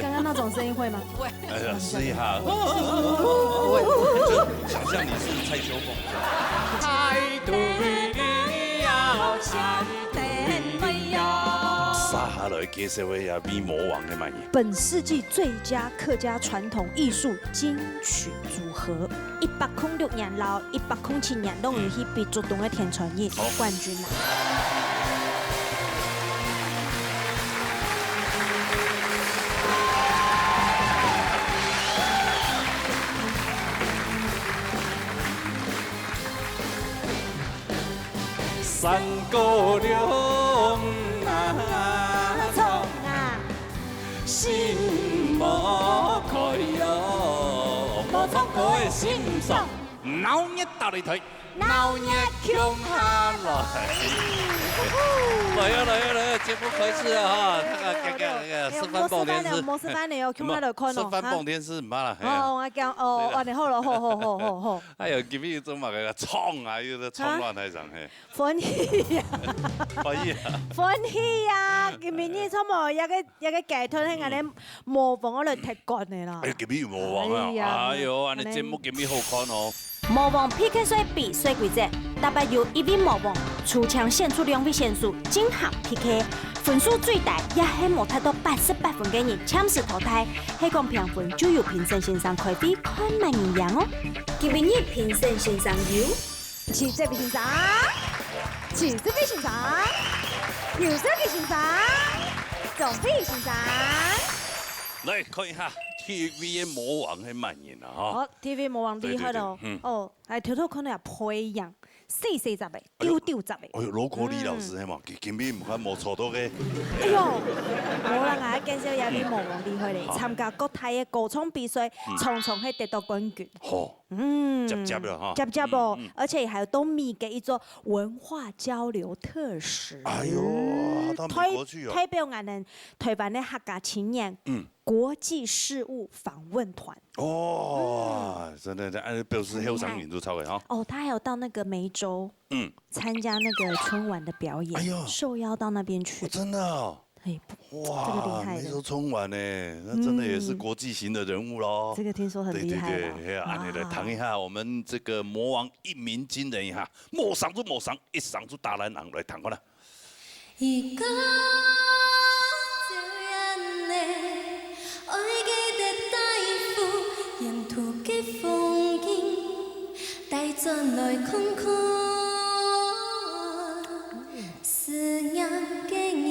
刚刚那种声音会吗？不会。哎呀，试一下，不会。就想象你是蔡秋凤。太对了，山对了。撒下来介绍一下美魔王的嘛嘢。本世纪最佳客家传统艺术金曲组合，106年老107年拢有去比主动的天传艺冠军啦。三姑娘啊，冲啊！心无开哟，无从我的心上，闹热打你腿，闹热穷下来。来呀，节目开始了哈！那个示范蹦电视，冇示范的哦，穷下来看哦。示范蹦电视唔怕啦。哦，我讲哦，安尼好了，好。哎呀，今日做嘛个冲啊，又在冲乱台上嘿。欢喜呀！欢喜啊！欢喜呀！今日怎么一个街头喺安尼模仿我嚟踢馆的啦？哎，今日魔王啊！哎呦，安尼节目今日好看哦。魔王 PK 赛比赛规则，特别由一位魔王出枪献出2位选手进行 PK， 分数最大也系冇达到88分嘅人暂时淘汰。下讲评分就由评审先生开比看慢一样哦。今日评审先生有70位先生，70位先生，60位先生，9位先生。来看一下 TV 的魔王的漫演啊！哈，哦，TV 魔王厉害咯！哦，係條條可能係配樣，40嘅，丟雜嘅。哎呦，羅國禮老師係嘛？今日唔看冇錯到嘅。哎呦，冇人啊！介紹有啲魔王厲害嚟，參加國泰嘅歌唱比賽，常常係得到冠軍。好，接了哈，接哦，而且還有到美嘅一座文化交流特使。哎呦，到美國去哦。代表我哋台灣嘅客家青年。國際事務訪問團哦，真的，按表示後生民族超嘅哈。哦，他還有到那個梅州，參加那個春晚的表演，哎呦，受邀到那邊去。真的哦。哎，哇，這個厲害的。梅州春晚呢，那真的也是國際型的人物咯。這個聽說很厲害。對，按你來談一下我們這個魔王一鳴驚人一下，莫上就莫上，一上就大男人來談過來。帶進來看看思念嘅人。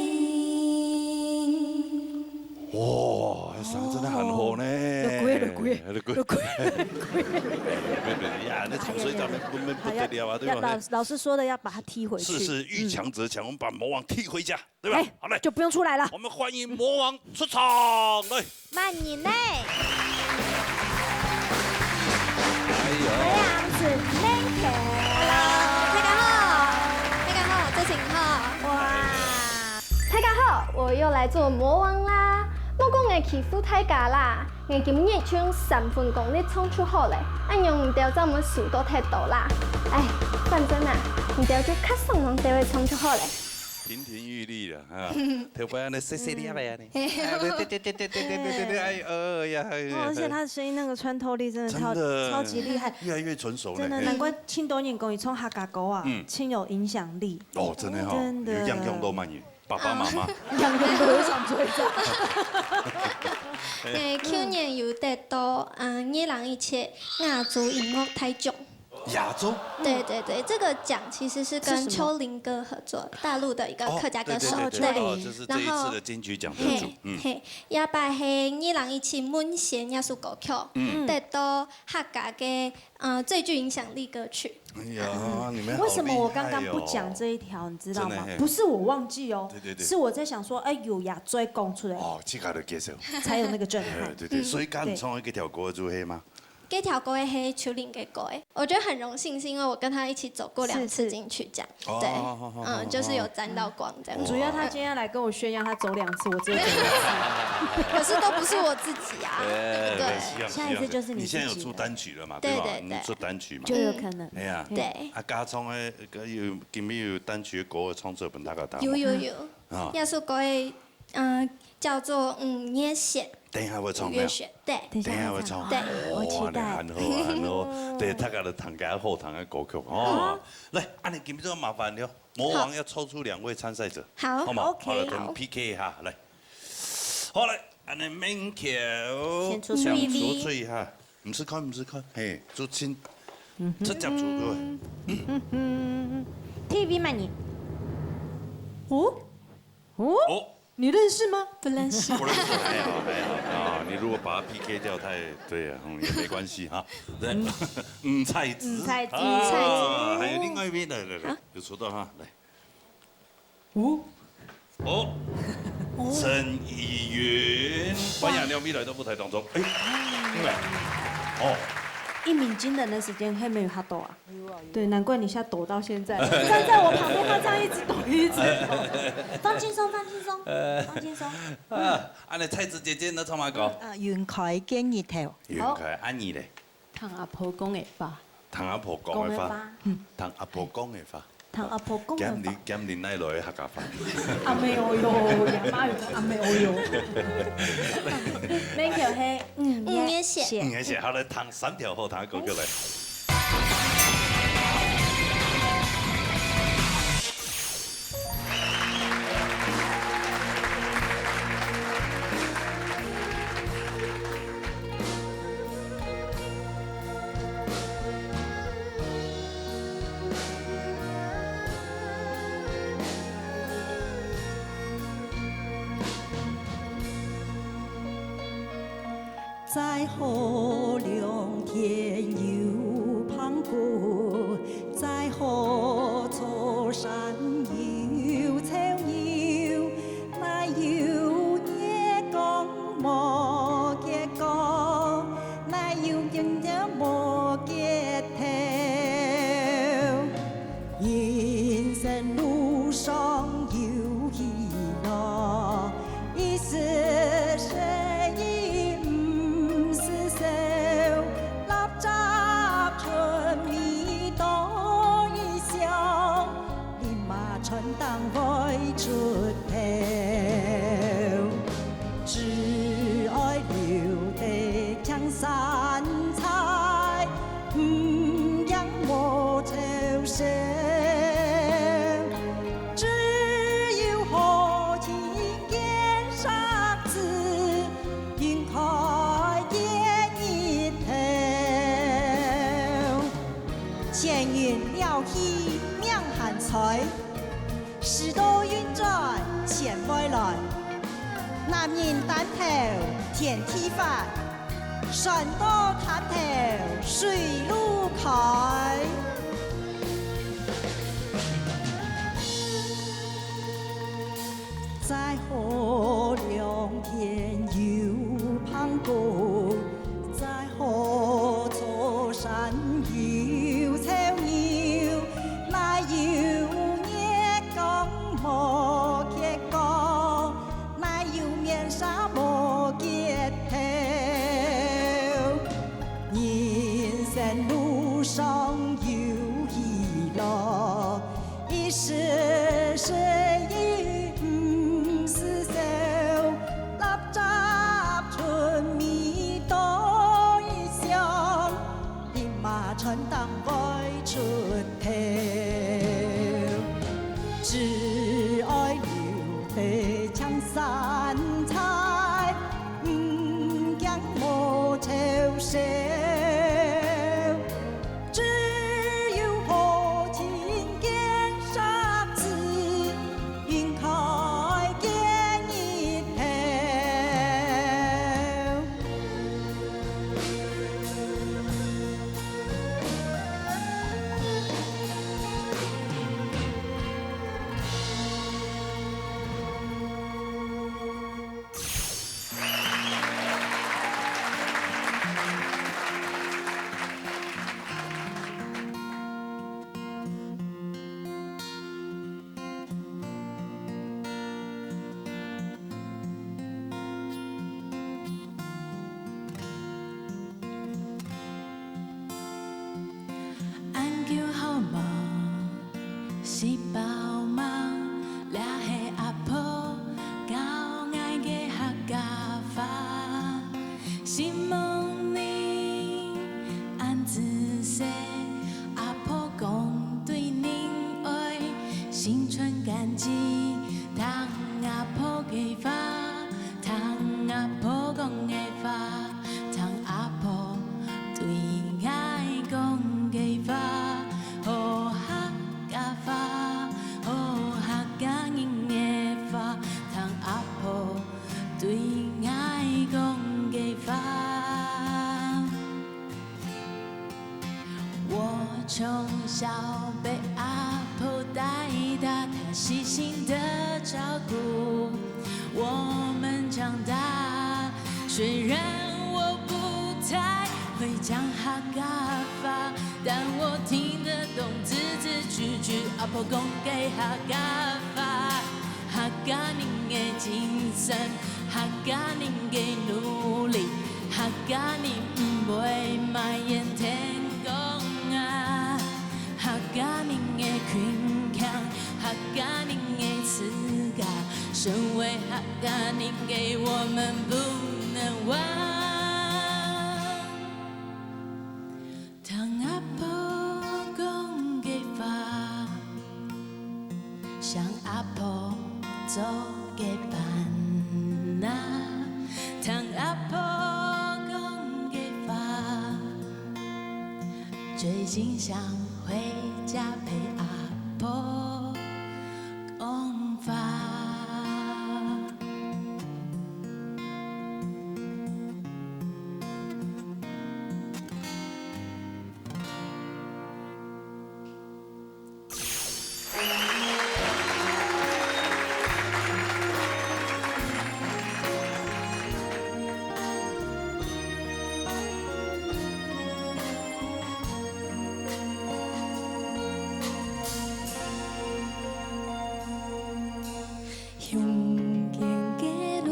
哇，聲真係很好呢。呀，那潮水咱們根本不得了啊，對吧？老師說的要把他踢回去。是，遇強則強，我們把魔王踢回家，對吧？好嘞，就不用出來了。我們歡迎魔王出場，來。慢你呢？這樣子 ，Hello， 大家好，這情好。哇，大家好，我又來做魔王啦。我講我欺負大家啦，我今日將3分功力唱出好嘞，俺用唔掉這麼數到太多啦。哎，反正啊，唔掉就卡上網就會唱出好嘞。亭亭玉立的啊，頭髮呢細細的呀，對，哎呀，而且他的聲音那個穿透力真的超級厲害，越來越成熟了。真的，難怪青多年公益從客家歌啊，親有影響力。哦，真的哈，有樣樣都滿意，爸爸媽媽，樣樣都會想追着。去年有得到2017亞洲音樂大獎。亞洲？對，這個獎其實是跟秋林哥合作，大陸的一個客家歌手。對，就是這一次的金曲獎得主。嘿，也把係2017滿線藝術歌曲，得到客家嘅最具影響力歌曲。哎呀，你們為什麼我剛剛不講這一條，你知道嗎？不是我忘記哦，是我在想說，哎，有亞洲講出來，哦，這個就介紹，才有那個震撼。對，所以剛唱嗰條歌就係嗎？這條歌係秋林嘅歌，我覺得很榮幸，是因為我跟他一起走過2次金曲獎，對，就是有沾到光這樣。主要他今天來跟我炫耀，他走2次，我只有走1次，可是都不是我自己啊。對，下一次就是你。你現在有出單曲了嘛？對吧？你出單曲嘛？就有可能。哎呀，對。啊，加唱嘅有今日有單曲嘅歌嘅創作本大家打。有，那首歌叫做《夜線》。等一下会唱没有？月雪，对，等一等一下下会唱，会唱。对我期待很好啊，很好。对，大家的堂家后堂的歌曲哦。来，按你今天麻烦了，魔王要抽出2位参赛者，好好吗？ OK 好了，跟 PK 一下，来。好来，按你免桥，先出水先出水哈，唔是看，嘿，出亲，直接出过。 TV 嘛你，哦，哦。你认识吗？不认识。不认识还好啊，你如果把它 PK 掉，对啊，也没关系哈。来，菜子，菜子啊，还有另外一边来，有出到哈，来。哦，陈怡云，欢迎两位来到舞台当中。哎，哦。 一鸣惊人的时间还没有他抖啊！对，难怪你现在抖到现在，站在我旁边，他这样一直抖，一直抖。放轻松，放轻松，放轻松。啊，安尼菜子姐姐，你唱嘛歌？袁凯經熱頭，袁凱，安妮咧，唐阿婆講嘅吧，唐阿婆講嘅話，唐阿婆講嘅話，唐阿婆講嘅話，減年奶落去客家話。阿妹哦喲，阿媽又講阿妹哦喲。免橋係也寫，而且好來彈3條後彈嘅歌曲嚟。在河兩天有澎湖，在河措山有草油，那有夜光莫結果，那有人家莫結頭，人生路上有喜樂，一絲生。 春當會出頭，只愛留地江山菜，唔讓我抽手。只有何情見上子，雲開見一頭，千雲鳥戲兩寒翠。 時多運轉前未來，男人擔頭天梯翻，船多擔頭水路開。在河兩天有澎湖，在河措山有草油，那有。 莫結果，那有面紗莫結頭。人生路上有喜樂，一時失意唔是愁。立雜春米多一箱，立馬春當會出頭。 只愛留地江山菜，唔讓我抽手。只有何情見上子，雲開見一頭。是包夢，倆係阿婆教愛嘅客家話。新春感激，唐阿婆给发，唐阿婆讲的话，唐阿婆对爱讲的话，好客家话，好客家人的话，唐阿婆对爱讲的话。我从小被阿婆带大，她细心的照顾我们长大。虽然我不太会讲客家话，但我听得懂字字句句阿婆讲的客家话。客家人的精神，客家人的努力，客家人不会埋怨天公啊。客家人的坚强，客家人的慈家，身为客家人给我们不能忘。唐阿婆讲的话，向阿婆做个伴呐。唐阿婆讲的话，最近想回家陪阿婆讲话。乡间的路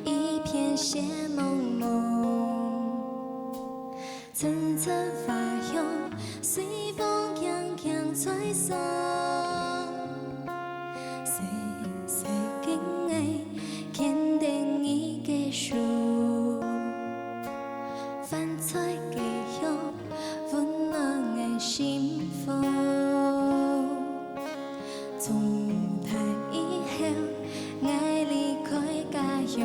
一片血蒙蒙，层层花香随风轻轻吹送，细细经的肯定伊的树，泛出家乡温暖的心风。从台以后，爱离开家乡，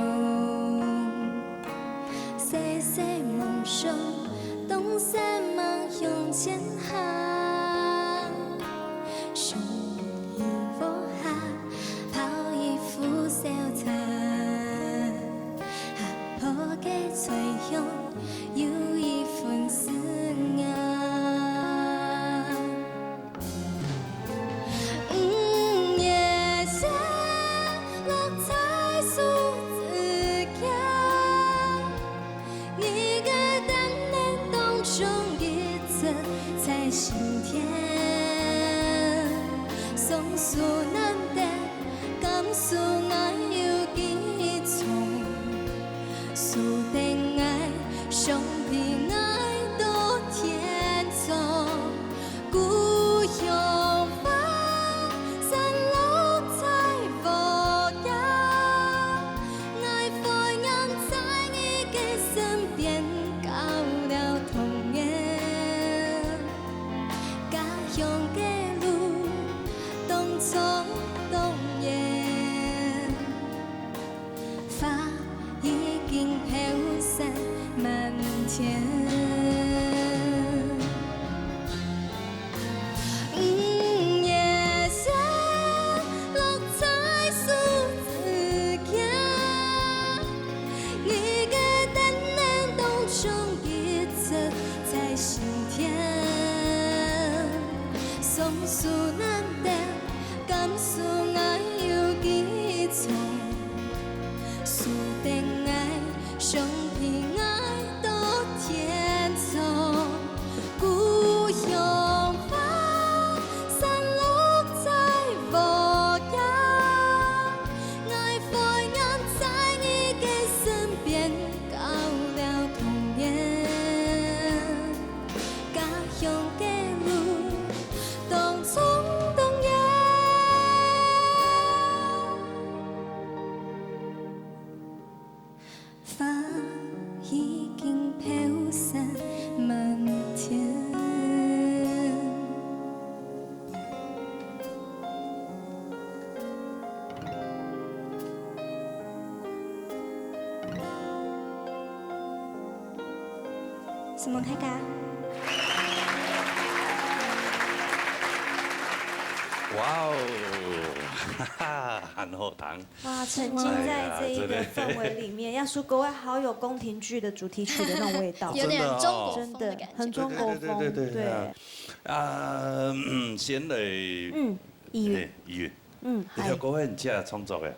细细梦想，东山梦向前行。上衣服下，泡一壶小茶，阿婆的嘴香，有一份思念。在心田，松树难得，甘肃爱有几重，树顶爱，上边爱到天苍，故乡花，山路在无恙，爱佛人在你的身边，到了童年。乡的路，冬从冬雁，花已经飘散满天。夜色落在树枝间，你的等待当中一直在心田。松树难得，甘肃爱有几重，树顶爱，上边爱到天苍，故乡花，山路在无恙，爱佛人在你的身边，到了童年，家乡的路。冬从冬雁。什么太嘎？哇哦，哈哈，很好听。哇，沉浸在这一个氛围里面，要说国外好有宫廷剧的主题曲的那种味道，有点中国真的风的感觉。很中国风，对。先来，医院，医院，嗯，这条歌係你自己創作嘅？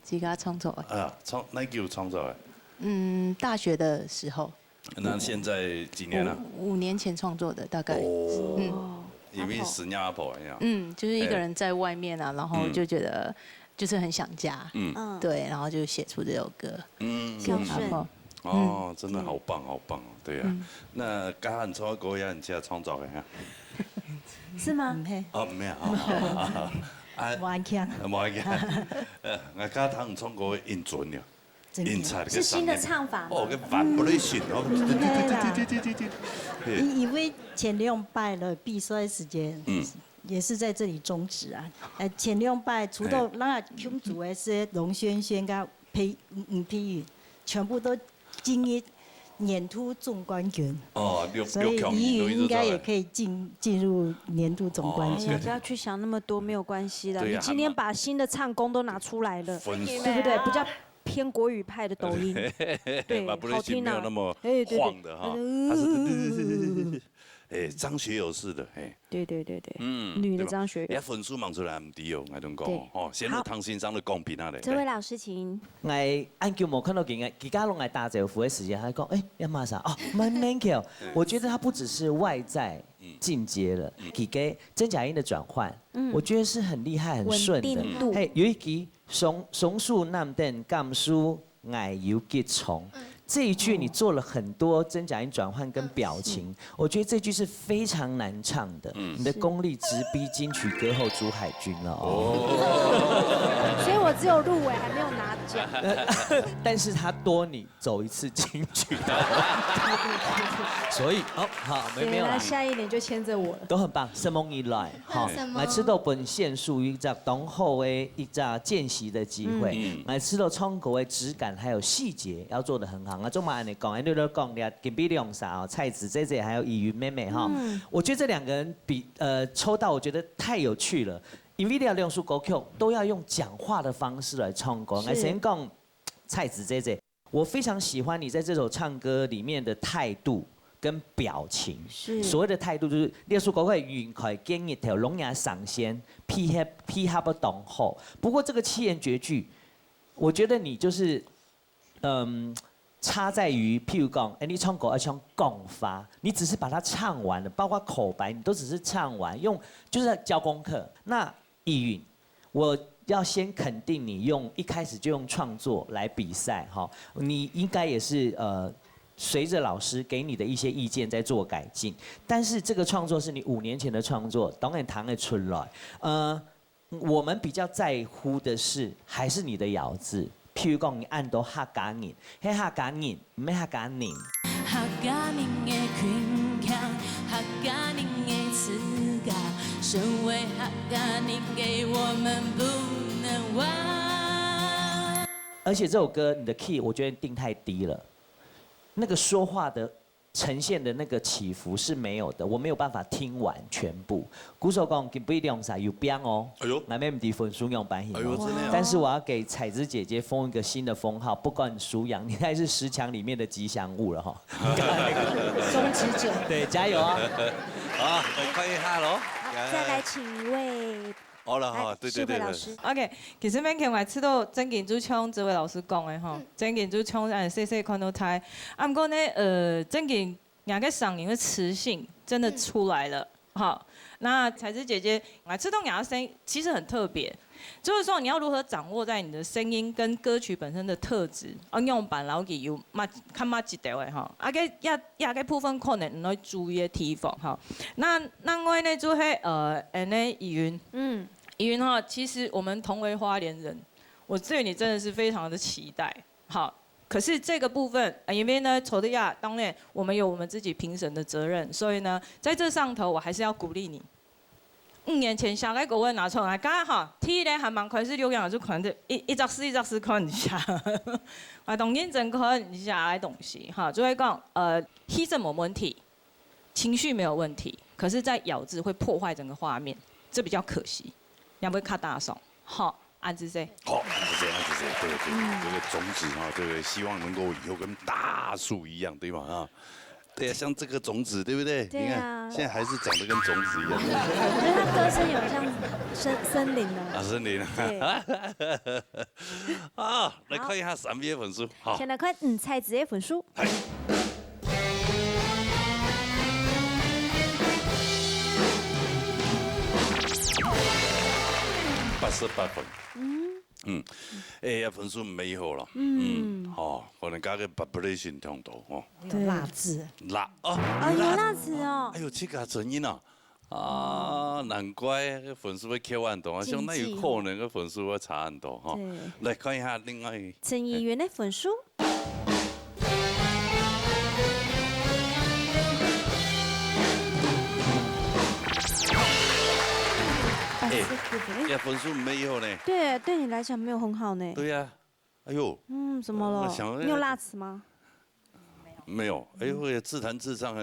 自己創作的。哪叫創作嘅？大學的時候。那現在幾年了？5年前創作的，大概。因為死鳥阿婆一樣。就是一個人在外面啊，然後就覺得就是很想家。對，然後就寫出這首歌。孝順。哦，真的好棒，好棒哦！對啊，那嘉漢創歌也係你自己創作嘅呀？是嗎？哦，沒有。顽強，冇嘅。我嘉漢創歌印準了，印出是新的唱法嗎？哦，個 vibration 哦，因为前2拜的比赛时间，也是在这里终止啊。前2拜除了那琼组的是龙轩轩跟裴宇，全部都进入年度总冠军。哦，所以怡云应该也可以进入年度总冠军。不要去想那么多，没有关系的。对啊你今天把新的唱功都拿出来了，对不对？比较偏国语派的抖音，对，好听没有啊那么晃的哈。他是张学友式的，对，女的张学友。也分数望出来唔低哦，我同講哦，陷入唐先生的公平啊嘞。这位老師請。我按叫冇看到佢家攏係打招呼的時間，他講要罵啥？哦 ，Thank you。我覺得他不只是外在進階了，佢給真假音的轉換，我覺得是很厲害、很順的。嘿，有一句松樹南登甘書愛有結蟲。這一句你做了很多真假音轉換跟表情，我覺得這句是非常難唱的。你的功力直逼金曲歌后朱海軍了哦。所以我只有入圍，還沒有拿獎。但是他多你走一次金曲的，所以好，沒有啦。那下一年就牽着我了。都很棒，什麼一來，好，來吃到本縣屬於一個濃厚的一個見習的機會，來吃到創作的質感還有細節要做得很好。中馬安尼講，你都講了，金碧亮啥哦，蔡子姐姐還有怡雲妹妹哈，我覺得這兩個人抽到，我覺得太有趣了。因為兩首歌曲都要用講話的方式來唱歌。我先講蔡子姐姐，我非常喜歡你在這首唱歌裡面的態度跟表情。所謂的態度就是兩首歌曲遠開經一條龍牙上線，批合不懂後。不過這個七言絕句，我覺得你就是差在於，譬如講，你唱歌要唱講法，你只是把它唱完了，包括口白，你都只是唱完，就是在教功課。那意韻，我要先肯定你一開始就用創作來比賽，哈，你應該也是隨着老師給你的一些意見在做改進。但是這個創作是你5年前的創作，當然彈得出來。我們比較在乎的是，還是你的咬字。譬如講，你按到客家人，係客家人，唔係客家人。客家人的倔強，客家人的刺嘎，身為客家人嘅我們不能忘。而且這首歌你的 key 我覺得定太低了，那個說話的呈現的那個起伏是沒有的，我沒有辦法聽完全部。鼓手講佢不一定用啥有編哦，那邊唔低分數用版型哦。但是我要給彩子姐姐封一個新的封號，不管你屬羊，你應該是10強裡面的吉祥物了哈。終止者。對，加油啊！好，我看一下咯。再來請一位。好了哈，對。老師 OK， 其實免我知道曾建祖唱這位老師講的吼，曾建祖唱細細看到台，啊，不過呢，曾建兩個嗓音的磁性真的出來了，好，那彩子姐姐，我知道你的聲音其實很特別，就是說你要如何掌握在你的聲音跟歌曲本身的特質，用版老給有較乜一條的吼，啊個也個部分可能你要注意的地方哈。那我呢就係怡雲，怡雲哈，其實我們同為花蓮人，我對你真的是非常的期待，好。可是這個部分，因為呢，丑的亞當然我們有我們自己評審的責任，所以呢，在這上頭我還是要鼓勵你。5年前下个我拿出来，刚刚哈，第一咧还蛮开始有样就看着一只诗看一下，啊，当认真看一下的东西哈，就会讲气质没问题，情绪没有问题，可是在咬字会破坏整个画面，这比较可惜，要不会卡大声，好。安之 C， 好，安之 C， 对，这个种子哈，这个希望能够以后跟大树一样，对吗？啊，对啊，像这个种子，对不对？对啊，现在还是长得跟种子一样。我觉得他歌声有像森林的。啊，森林。对。啊，来看一下3位的分数。好。先来看5菜子的分数。88分。分数没好了。可能加个 vibration 程度哦。对，辣字。辣哦。有辣子哦。哎呦，这个声音啊，难怪分数会扣很多，像那有可能个分数会差很多哈。来看一下另外陈议员的分数。分数没有呢。对，对你来讲没有很好呢。对呀，哎呦。怎么了？你有辣词吗？没有。哎呦，自弹自唱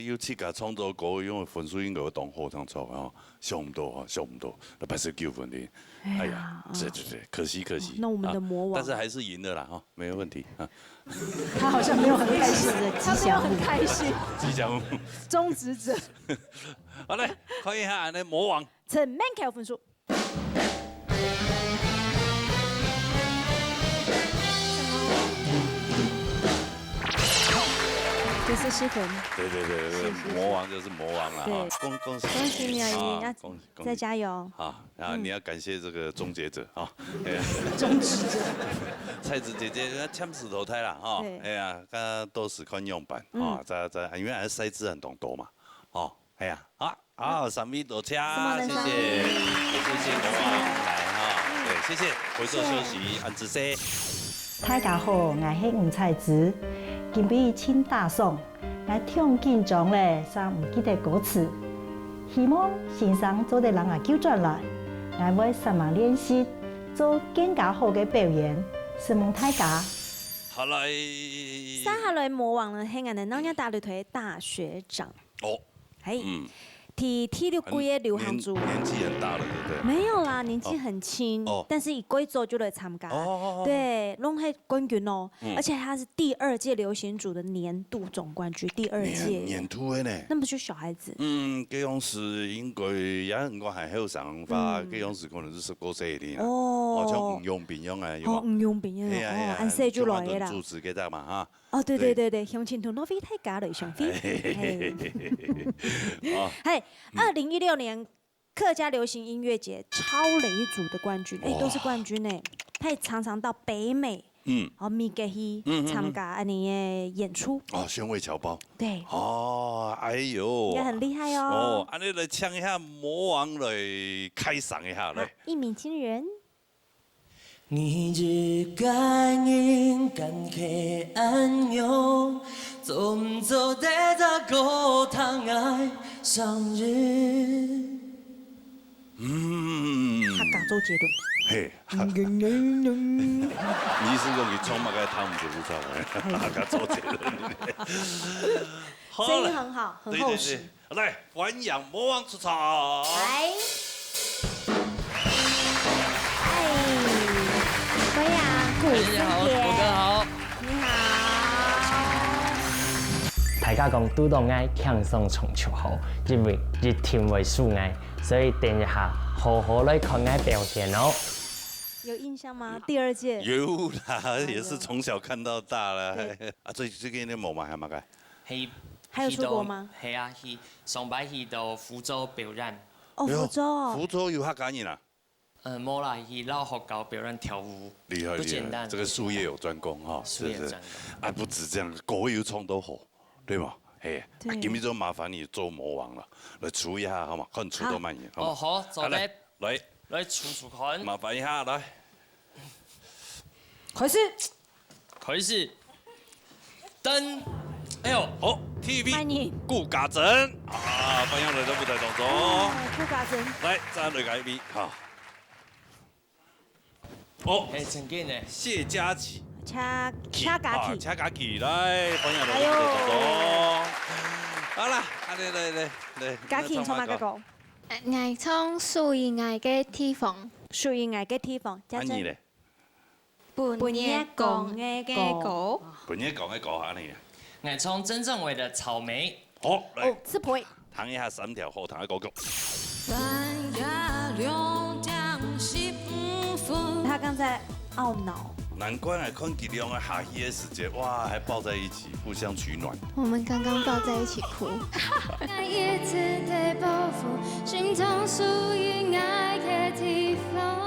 有去甲创作歌，因为分数应该有同好唱作啊，上唔到啊，上唔到，89分的。哎呀，对，可惜。那我们的魔王，但是还是赢了啦哈，没有问题啊。他好像没有很开心的他没有很开心。吉祥物。终止者。好嘞，看一下那魔王。陈曼凯分数。就是7分。对，魔王就是魔王了哈。恭喜你啊！你要再加油。好，然后你要感谢这个终结者啊。终止者。菜子姐姐签石头胎了哈。哎呀，刚都是看样板啊，因为还是赛制很多嘛。哦，哎呀，好，3位多谢，谢谢魔王来哈。对，谢谢，回座休息，安之 C。大家好，我是吴菜子。今比请大颂，我唱紧张咧，尚唔记得歌词。希望先生做得人啊纠转来，我会上网练习，做更加好嘅表演。希望大家。好来。三下来魔王呢，黑暗的农业大旅队大学长。哦。体育规的流行组，年纪很大了，对不对？没有啦，年纪很轻，但是以贵州就来参加，对，弄黑冠军哦，而且他是第2届流行组的年度总冠军，第2届。年度的呢？那不是小孩子。这样是应该也我还好想法，这样是可能是19岁的啦。像吴永平样啊，有吴永平啊，按岁就来的啦。主持给他嘛哈。对，乡亲同老飞太假了，上飞。2016年客家流行音乐节超雷组的冠军，都是冠军哎，他也常常到北美，米格去参加你的演出。宣慰侨胞。对。哎呦。也很厉害哦。你来唱一下魔王来开嗓一下来。一鸣惊人。你只感应感慨安永，总走在这个堂爱上日。他讲周杰伦。嘿。你是用你充满个汤姆就知道了，他讲周杰伦。声音很好，很厚实。来，欢迎魔王出场。来。欢迎古思杰，古哥好，你好。大家讲拄到爱轻松唱就好，因为热天为输爱，所以等一下好好来看爱表现哦。有印象吗？第2届有啦，也是从小看到大了。最近你冇嘛係咪嘅？還有出國嗎？係啊，去上擺去到福州表演。福州。福州有客家人啊？冇啦，去老學校表演跳舞，厲害，不簡單。這個術業有專攻哈，術業有專攻。不止這樣，歌有唱都好，對嗎？今日就麻煩你做魔王了，來出一下好嗎？看出多慢嘢。好，做得。來出看。麻煩一下，來。開始。燈。哎呦，好 TV 顾家珍啊，欢迎来到舞台当中。顾家珍，来，再来个 MV 好。哦，哎，陈建呢？谢佳琪。恰家琪来，欢迎来到舞台当中。好啦，来，家琪唱乜歌？我唱屬於我嘅地方，屬於我嘅地方。安妮咧？半夜講嘅歌。半夜講嘅歌，安妮。我唱曾正偉的《草莓》。好，來。吃配。彈一下3條後彈嘅歌曲。他剛才懊惱。難怪啊，看佢兩個下戲嘅時節，哇，還抱在一起，互相取暖。我們剛剛抱在一起哭。一次的報復，心中屬於愛嘅地方。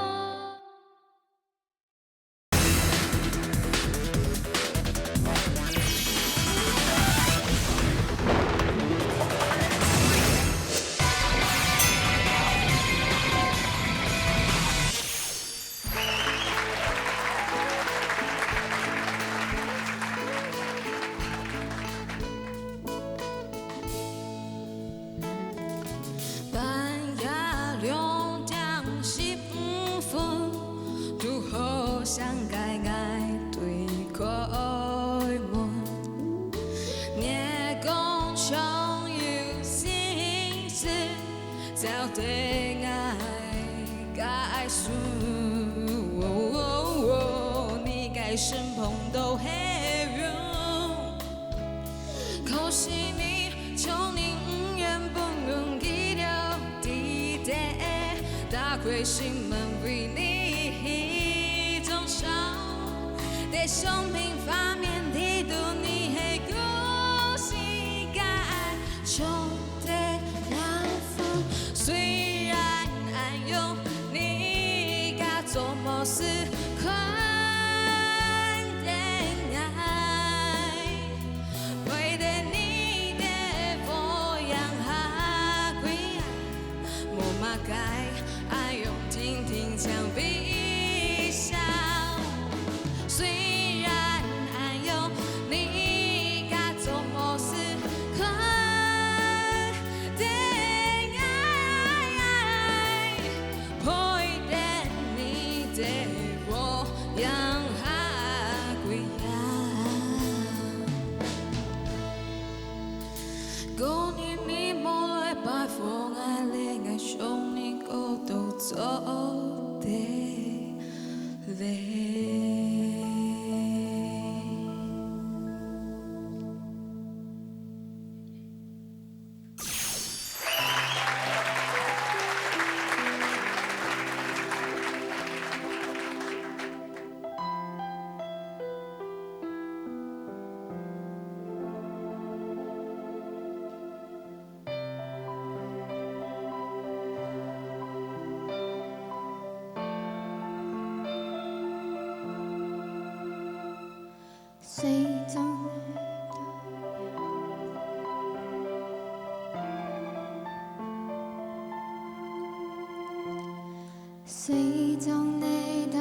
水中的羔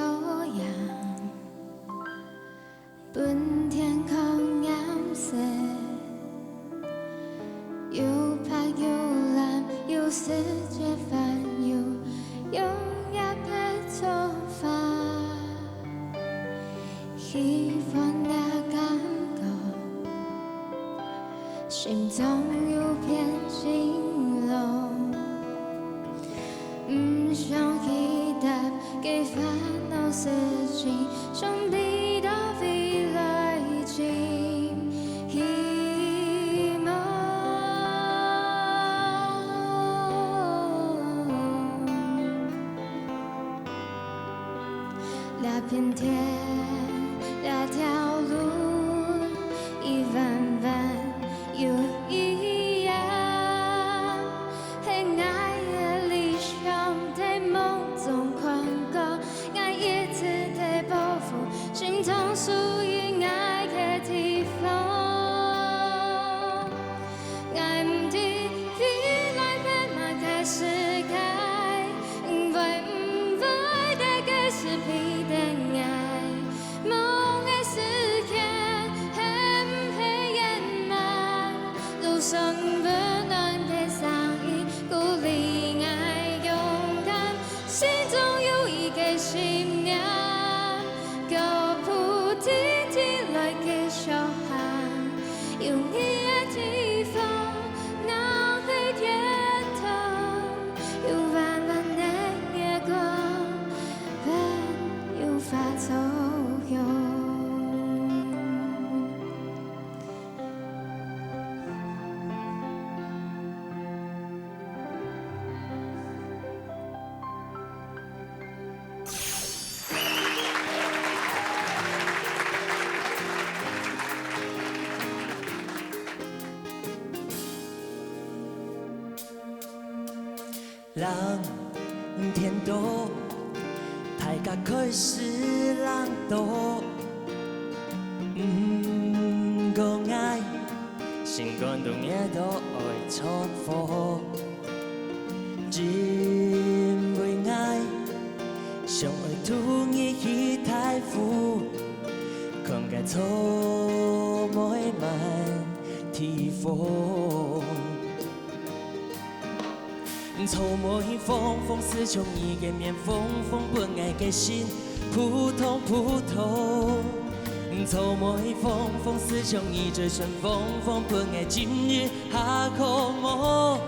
羊，本天空颜色，又白又蓝，又世界繁又永远的做法，喜欢的感觉，心中有片晴朗。唔想回答嘅煩惱事情，想避到未來前希望。那片天，那條路，一彎彎又一樣。心中屬於愛嘅地方，愛唔知未來變乜嘅世界，會唔會的嘅是彼的愛，夢嘅世界係唔係掩埋？走向。人天多，大家开始人多，讲爱，心肝动也都会错付，真为爱，上会突然去太负，看个错每晚提风。草木风风似像伊个面，风风本爱个心，扑通扑通。草木风风似像伊最顺，风风本爱今日下苦梦。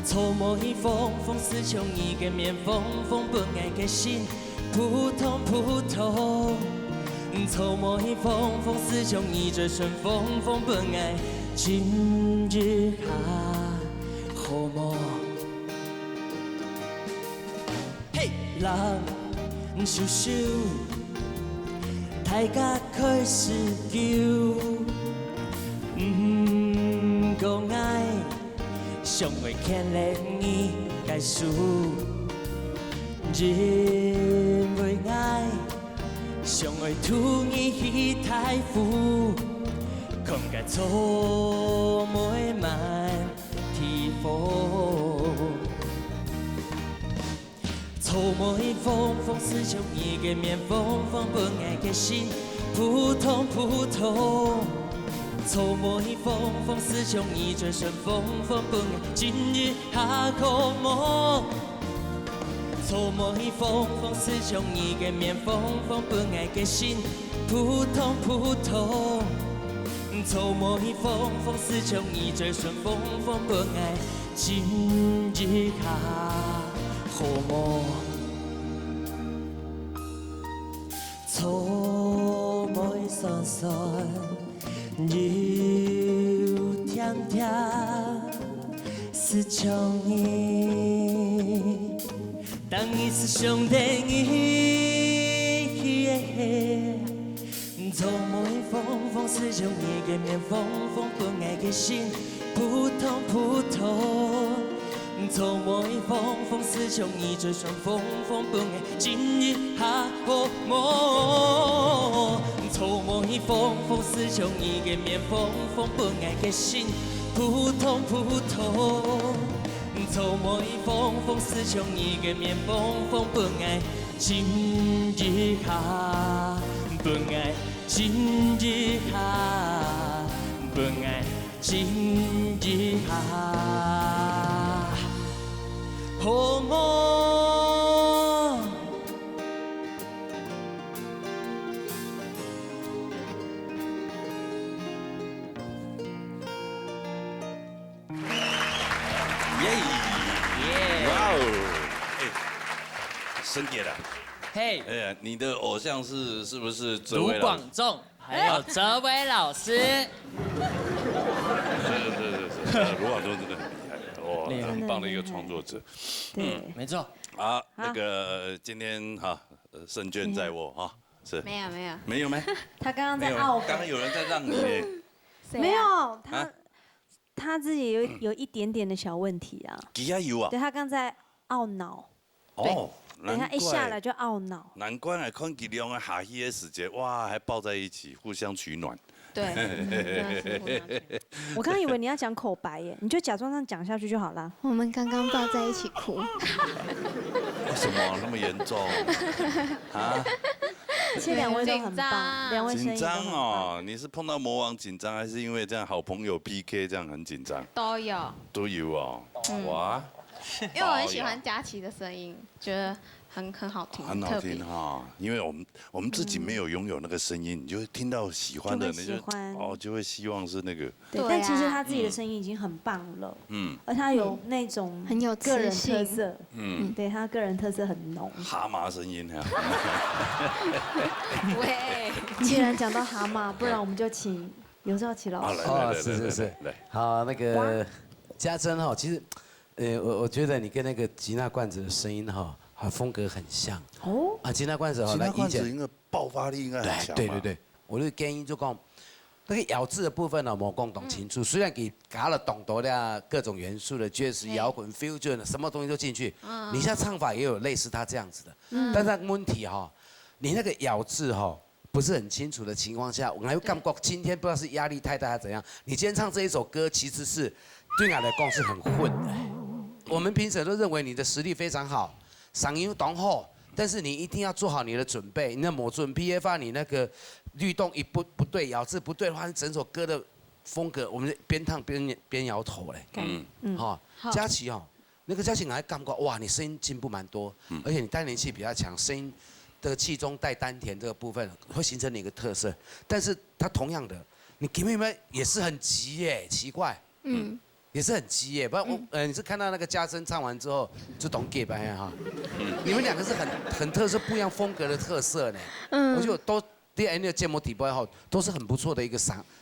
草木风风似像伊个面，风风本爱个心，扑通扑通。草木风风似像伊最顺，风风本爱今日下苦梦。人想想，大家开始求，讲爱，上会牵连伊解释，人为爱，上会突然去太负，看个错每晚提风。草木风风似像伊个面，风风本爱个心，扑通扑通。草木风风似像伊最顺，风风本爱今日下苦梦。草木风风似像伊个面，风风本爱个心，扑通扑通。草木风风似像伊最顺，风风本爱今日下苦梦。草木酸酸，柔甜甜，似像伊，当伊是上天意。草木风风似像伊个面，风风本爱个心，扑通扑通。草木风风似像伊最顺，风风本爱今日下苦梦。草木风风似像伊个面，风风本爱个心，扑通扑通。草木风风似像伊个面，风风本爱今日下，本爱今日下，本爱今日下。好梦，哇哦！生姐了，嘿，哎呀，你的偶像是不是这卢位老师？广仲，还有哲伟老师。是，卢广仲真的很厉害，哇，很棒的一个创作者。对，没错。好，那个今天哈，胜券在握哈，是。没有没有没有没？他刚刚没有，在懊悔，刚刚有人在让你呢。没有啊他自己有一点点的小问题啊。加油啊！对他刚在懊恼。哦，等他一下来就懊恼。难怪啊，看他两个下戏的时间，哇，还抱在一起，互相取暖。对，我刚以为你要讲口白耶，你就假装这样讲下去就好啦。我们刚刚抱在一起哭。为什么那么严重？啊？其实两位都很棒，两位声音紧张哦，你是碰到魔王紧张，还是因为这样好朋友 PK 这样很紧张？都有。都有哦，哇！因为我很喜欢佳琪的声音，觉得很好听，很好听哈。因为我们自己没有拥有那个声音，你就会听到喜欢的，你就会希望是那个。对，但其实他自己的声音已经很棒了。而他有那种很有个人特色。对他个人特色很浓。蛤蟆声音哈。喂，既然讲到蛤蟆，不然我们就请尤兆琪老师。哦，是。好，那个家珍哈，其实，我觉得你跟那个吉娜罐子的声音哈，风格很像。哦。啊，吉娜罐子哈，吉娜罐子应该爆发力应该很强。对，我的建议就讲，那个咬字的部分呢，冇讲懂清楚。虽然给加了懂得了各种元素的爵士、摇滚、fusion， 什么东西都进去。你现在唱法也有类似他这样子的。但是问题哈，你那个咬字哈。不是很清楚的情况下，我还会感觉今天不知道是压力太大还是怎样。你今天唱这一首歌，其实是对我来讲是很混的。我们评审都认为你的实力非常好，嗓音懂好，但是你一定要做好你的准备。你的某准 PF 你那个律动一不对，咬字不对的话，整首歌的风格，我们边唱边摇头嘞。好，佳琪哈，那个佳琪还感觉哇，你声音进步蛮多，而且你单连气比较强，声音。的气中带丹田这个部分会形成你一个特色，但是它同样的，你给妹妹也是很急耶，奇怪，也是很急耶，不然你是看到那个嘉珍唱完之后就懂 get 吧哈，你们两个是很特色不一样风格的特色呢，我觉得都第二个建模底部也好，都是很不错的一个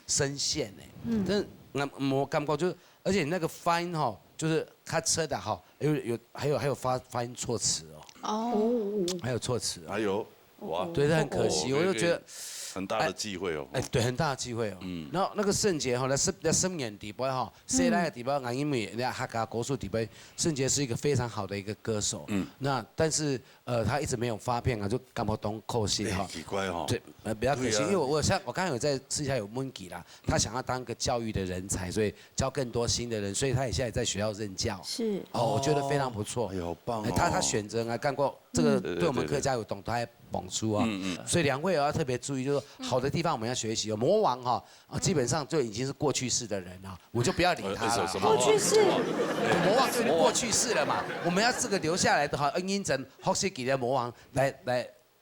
声线呢，但是我感觉就而且那个发音哈，就是开车的哈，还有发音措辞哦，还有措辞，还有哇，对，这很可惜，我就觉得很大的机会哦，对，很大的机会哦，然后那个圣杰哈，在声演底部哈，谁来的底部啊？因为人家客家国术底部，圣杰是一个非常好的一个歌手，那但是他一直没有发片啊，就感觉懂可惜哈，奇怪哈，对，比较可惜，因为我刚才有在私下有问起啦，他想要当个教育的人才，所以教更多新的人，所以他也现在在学校任教，是我觉得非常不错，好棒哦，他选择干过这个，对我们客家有懂得还捧出啊，所以两位要特别注意，就是好的地方我们要学习。魔王哈基本上就已经是过去式的人了，我就不要理他了。过去式，魔王就过去式了嘛，我们要这个留下来的哈，因整学习给的魔王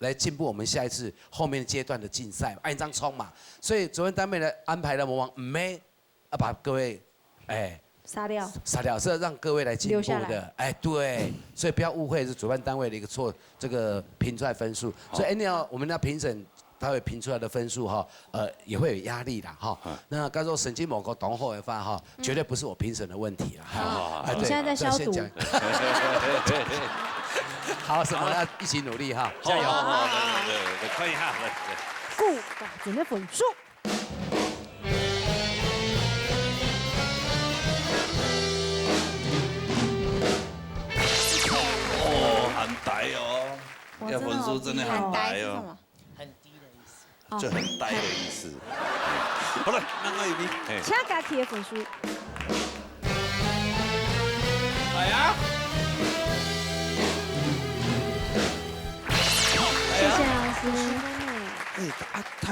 来进步我们下一次后面阶段的竞赛，按张冲嘛。所以主办单位的安排的魔王没把各位杀掉是让各位来进步的，对，所以不要误会是主办单位的一个这个评出来分数，所以我们的评审他会评出来的分数哈，也会有压力的哈。那刚说审计某个懂后的话哈，绝对不是我评审的问题了。你现在在消毒。好，什么要一起努力哈，加油！对，快一下，顾把准备分数。很呆哦，要分数真的很呆哦，很低的意思，就很呆的意思。好了，那个一比，请家己的分数。哎呀，谢谢老师。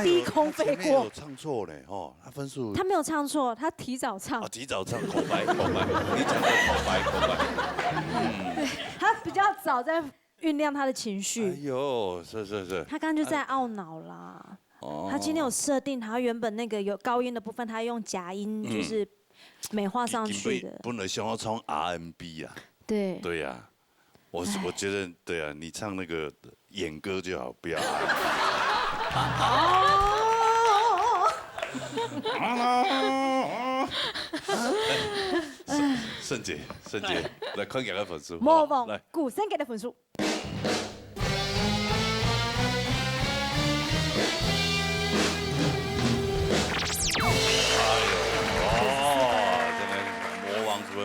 低空飞过，有唱错嘞哦，他分数他没有唱错，他提早唱。提早唱，口白，你讲的口白。对，他比较早在酝酿他的情绪。哎呦，是。他刚刚就在懊恼啦。他今天有设定，他原本那个有高音的部分，他用假音就是美化上去的。不能想要唱 R&B 啊。对。对呀，我觉得对啊，你唱那个演歌就好，不要。圣杰，来快给他分数。魔王古森给的分数。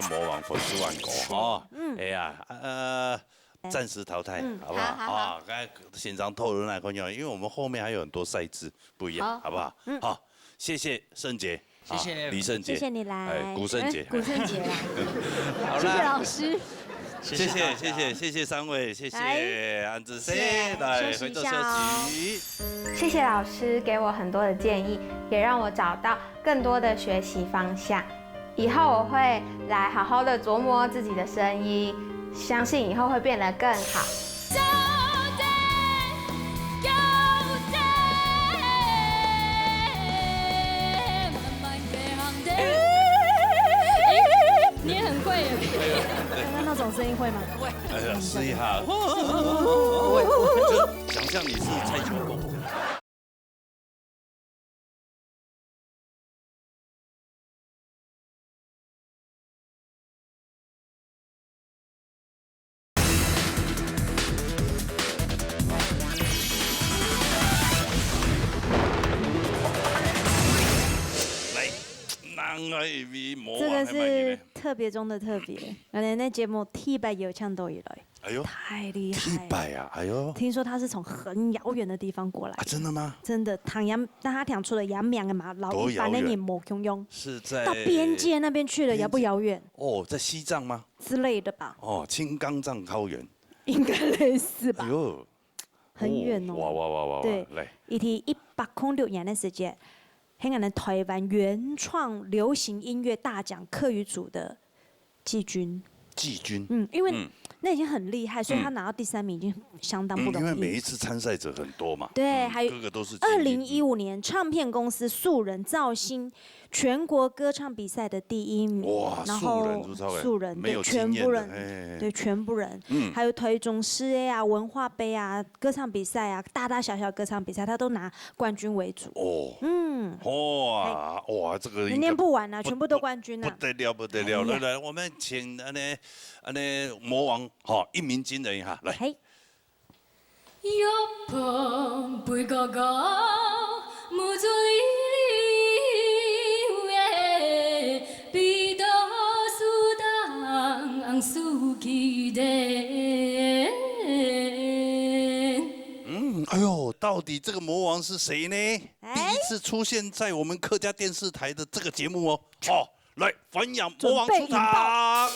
魔王粉丝万狗哈，哎呀，暂时淘汰，好不好？啊，刚才现场透露那个因为我们后面还有很多赛制不一样，好不好？好，谢谢圣杰，谢谢李圣杰，谢谢你来，古圣杰，古圣杰，谢谢老师，谢谢三位，谢谢安子 C 来回头休息，谢谢老师给我很多的建议，也让我找到更多的学习方向。以后我会来好好的琢磨自己的声音，相信以后会变得更好。会吗？会。哎呀，试一下。就想象你是蔡秋凤。这个是特别中的特别，原来那节目T100有枪都以来，哎呦，太厉害了！T100啊，哎呦！听说他是从很遥远的地方过来啊，真的吗？真的，让他讲出了阳明的嘛，老一般的人没用用，是在到边界那边去了，遥不遥远？哦，在西藏吗？之类的吧？哦，青冈藏高原，应该类似吧？哎呦，很远哦！哇！对，来，一提106年的时间。香港的台湾原创流行音乐大奖客语组的季军，因为那已经很厉害，所以他拿到第3名已经相当不容易。因为每一次参赛者很多嘛，对，还有各个都是。2015年唱片公司素人造星全国歌唱比赛的第1名，哇，然后素人没有全部人，对全部人，还有台中市啊、文化杯啊、歌唱比赛啊，大大小小歌唱比赛，他都拿冠军为主。哇，这个念不完啊，全部都冠军啊，不得了！来，我们请魔王一鸣惊人一下，来。玉碰背高高，木竹里里比多苏当昂苏基的。哎呦，到底这个魔王是谁呢？第一次出现在我们客家电视台的这个节目哦。来，汾阳魔王出场。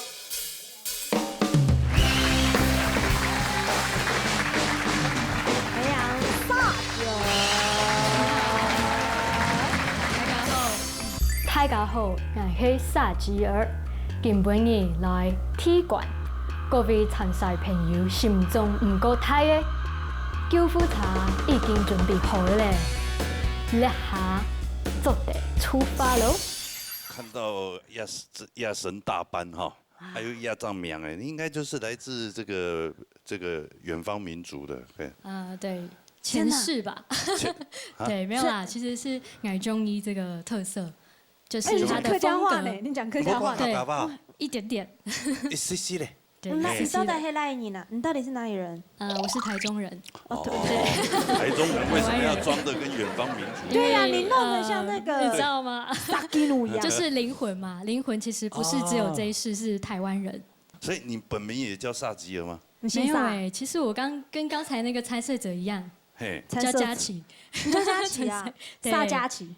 大家好，我是沙吉儿，今晡日来踢馆，各位参赛朋友心中唔过睇嘅救护车已經準備好了，一下就得出發咯。看到亚神大班哈，还有亚藏苗哎，应该就是来自这个远方民族的，对。对。前世吧，对，没有啦，其实是矮中医这个特色。就是他的客家话呢，你讲客家话，对，一点点。一些些嘞。那你到底黑赖你呢？你到底是哪里人？我是台中人。对。台中人为什么要装的跟远方民族？对呀，你弄得像那个，你知道吗？萨基努一样。就是灵魂嘛，灵魂其实不是只有这一世是台湾人。所以你本名也叫萨基尔吗？没有哎，其实我跟刚才那个参赛者一样。叫佳琪，你叫佳琪啊？萨佳琪？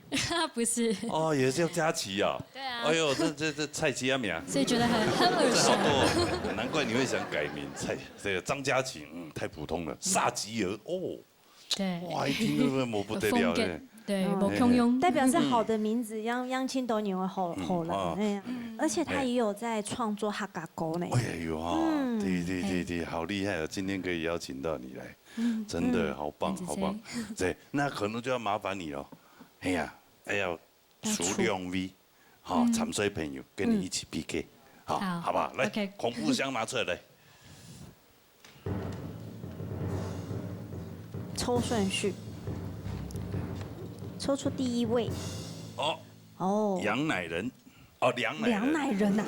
不是。哦，也叫佳琪啊。对啊。哎呦，这蔡奇阿名。所以觉得很耳熟。好多，难怪你会想改名这个张佳琪，太普通了。萨吉尔哦。对。哇，一听就会不得了的。对，不通用。代表是好的名字，央青都年会好了。哎呀，而且他也有在创作客家歌呢。哎呦哈，对，好厉害啊！今天可以邀请到你来。真的好棒，好棒！对，那可能就要麻烦你了。哎呀，要数2位，好，参赛朋友跟你一起 PK， 好，好不好？来，恐怖箱拿出来。抽顺序，抽出第1位。哦，杨乃仁，哦，梁乃仁啊，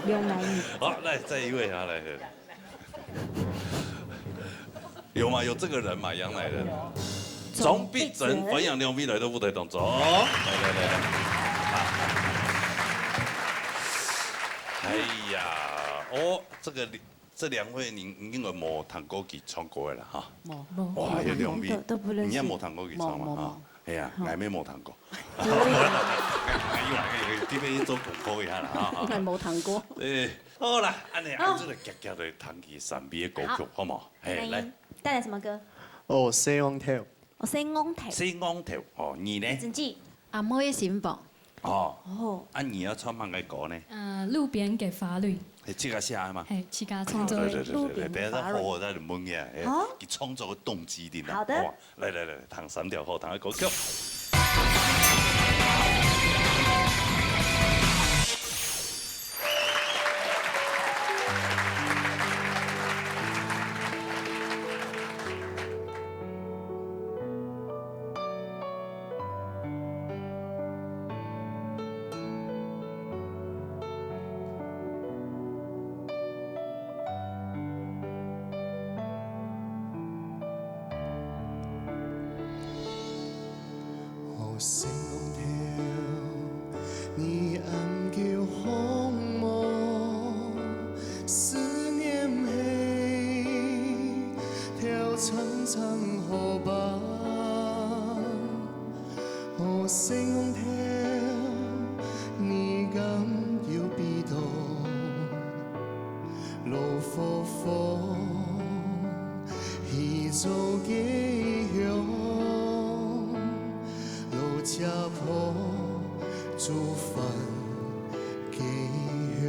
刘乃女。好，来再一位啊，来。有吗？有这个人嘛？杨乃仁，总必整汾阳2位来到舞台当中，来。哎呀，这2位您应该冇弹过去唱歌的啦哈。冇。哇，有2位，都不认识。你也冇弹过去唱嘛哈？哎呀，我咩冇弹过。这边做功课一下啦哈。我冇弹过。好啦，安尼按这个夹夹来弹起3位的歌曲，好冇？哎，来。带来什么歌？西昂跳。西昂跳。西昂跳。哦，你呢？自己。阿妹新房。哦。你要唱哪个歌呢？路边给法律。这个写嘛？这个创作。对，等下好好再问一下，你创作的动机点啊？好的。来，弹3条好弹的歌曲。星空跳，你暗叫风魔，思念黑，跳长长河浜。哦，星空跳，你敢要彼道，路复复，彼做家乡。 家婆煮饭家乡。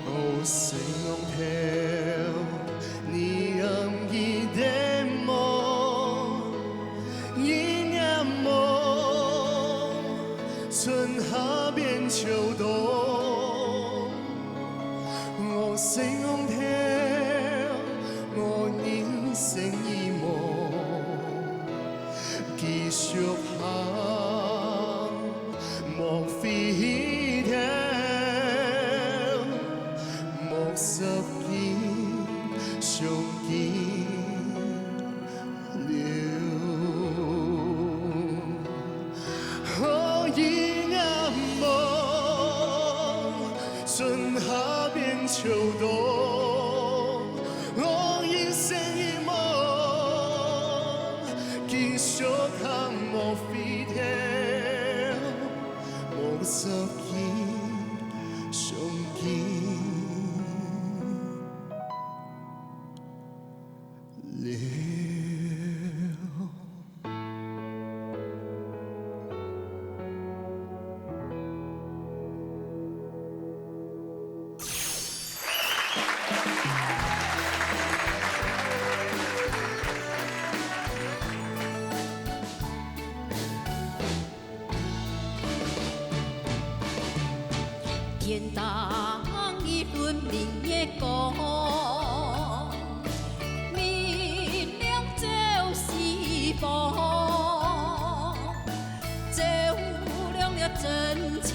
哦，星空跳，你暗记得么？ 一念梦，春夏变秋冬。我星空跳，我人生一梦，继续行，莫飞跳，莫拾起，上紧。 春夏变秋冬，我一生一梦，继续行莫飞跳，莫拾起上紧了。 天当一轮明月光，明亮就是光，照亮了真情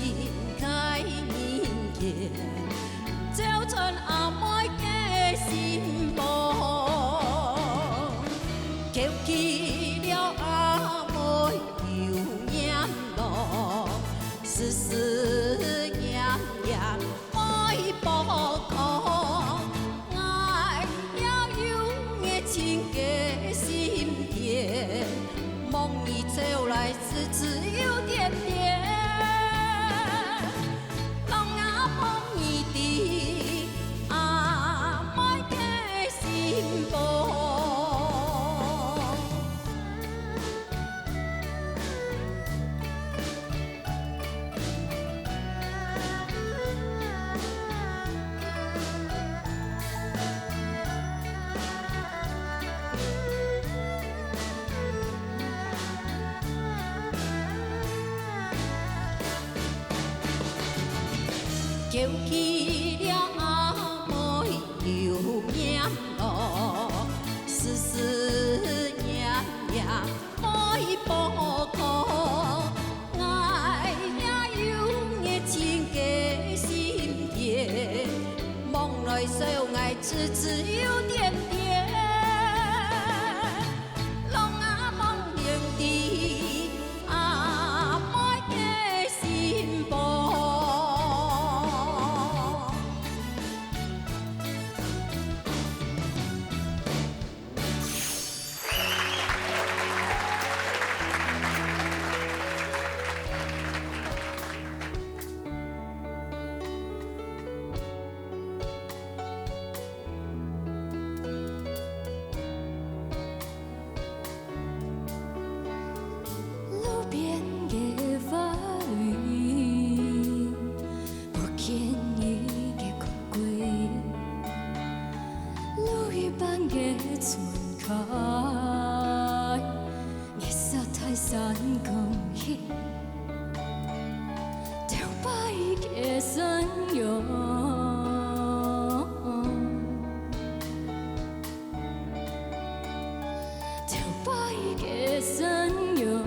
开人间，照穿阿妹的心房，勾起了阿妹流眼泪，丝丝。 爱不可，爱也有的情结心田，梦已走来，只有点点。人啊梦已伫阿妹的心房。 勾起了阿妹流眼泪，丝丝念念爱不可，爱也有的情结心田，梦内相爱只有点点，人啊梦仍伫阿妹的心房。给深有。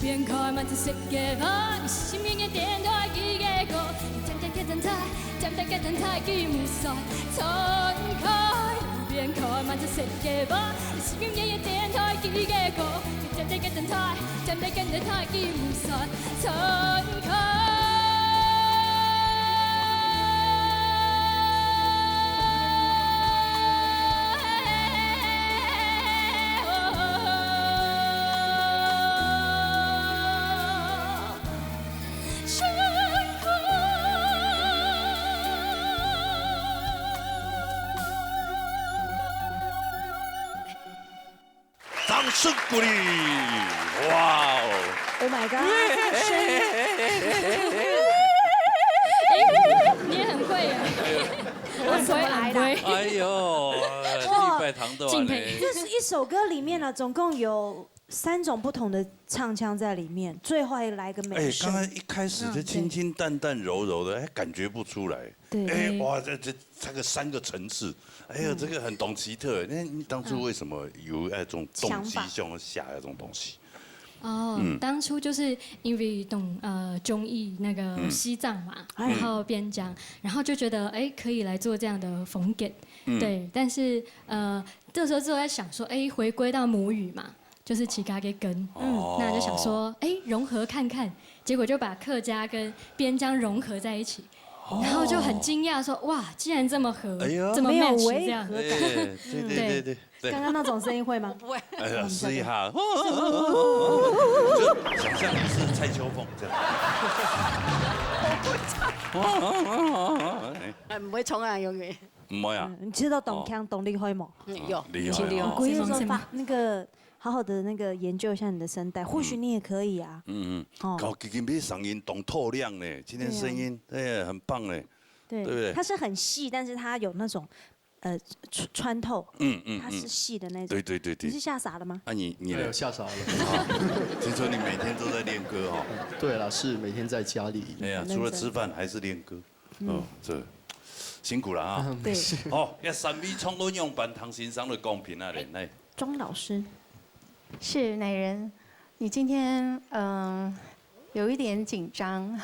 边开满着色嘅花，你心面嘅电台机嘅歌，站在嘅等待，站在嘅等待，记目晒敞开。路边开满着色嘅花，你心面嘅电台机嘅歌，站在嘅等待，站在嘅等待，记目晒敞开。掌声鼓励！哇哦 ！Oh my god！ 你也很会耶！我怎么来的？哎呦，礼拜堂的完嘞！这是一首歌里面呢，总共有3种不同的唱腔在里面，最后还来个美声。刚刚一开始就清清淡淡柔柔的，感觉不出来。对。哇，这个3个层次，这个很懂奇特。那你当初为什么有那种动机想下那种东西？当初就是因为懂中医那个西藏嘛，然后边疆，然后就觉得可以来做这样的缝纫，对。但是这时候就在想说，回归到母语嘛，就是起嘎给根，那就想说融合看看，结果就把客家跟边疆融合在一起。然后就很惊讶说，哇，竟然这么合，这么 match 这样。对。刚刚那种声音会吗？不会。试一下，就想象你是蔡秋凤这样。唔會衝啊，永遠。唔會啊。你知道董腔董立輝嗎？有。厲害。我故意說把那個好好的那個研究一下你的聲帶，或許你也可以啊。搞今天聲音懂透亮呢，今天聲音很棒呢。對不對？它是很細，但是它有那種穿透，它是細的那種。對。你是嚇傻了嗎？你呢？嚇傻了。聽說你每天都在練歌哦。對啦，是每天在家裡。哎呀，除了吃飯還是練歌。這辛苦了啊。對。好，要3位創作用版唐先生的公平啊，來。莊老師。是乃人，你今天有一點緊張。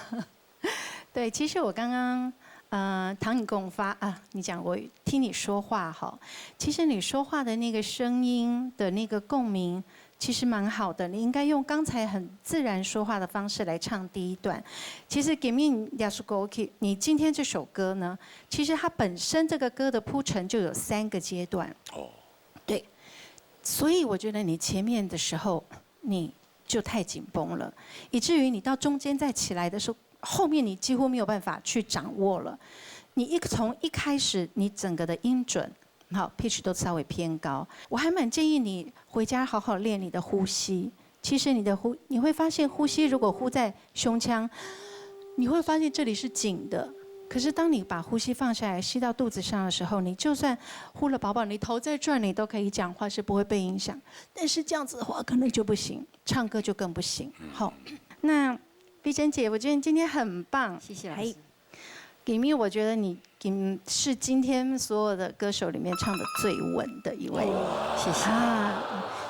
對，其實我剛剛唐你共發啊，你講我聽你說話哈，其實你說話的那個聲音的那個共鳴，其實蠻好的。你應該用剛才很自然說話的方式來唱第一段。其實給面亞叔哥，你今天這首歌呢，其實它本身這個歌的鋪陳就有3個階段。對。所以我覺得你前面的時候你就太緊繃了，以至於你到中間再起來的時候，后面你几乎没有办法去掌握了。你从一开始，你整个的音准，好 pitch 都稍微偏高。我还蛮建议你回家好好练你的呼吸。其实你会发现呼吸如果呼在胸腔，你会发现这里是紧的。可是当你把呼吸放下来，吸到肚子上的时候，你就算呼了饱饱，你头在转，你都可以讲话，是不会被影响。但是这样子的话，可能就不行，唱歌就更不行。好，那碧珍姐，我觉得你今天很棒，谢谢老师。给咪，我觉得你是今天所有的歌手里面唱的最稳的一位，谢谢。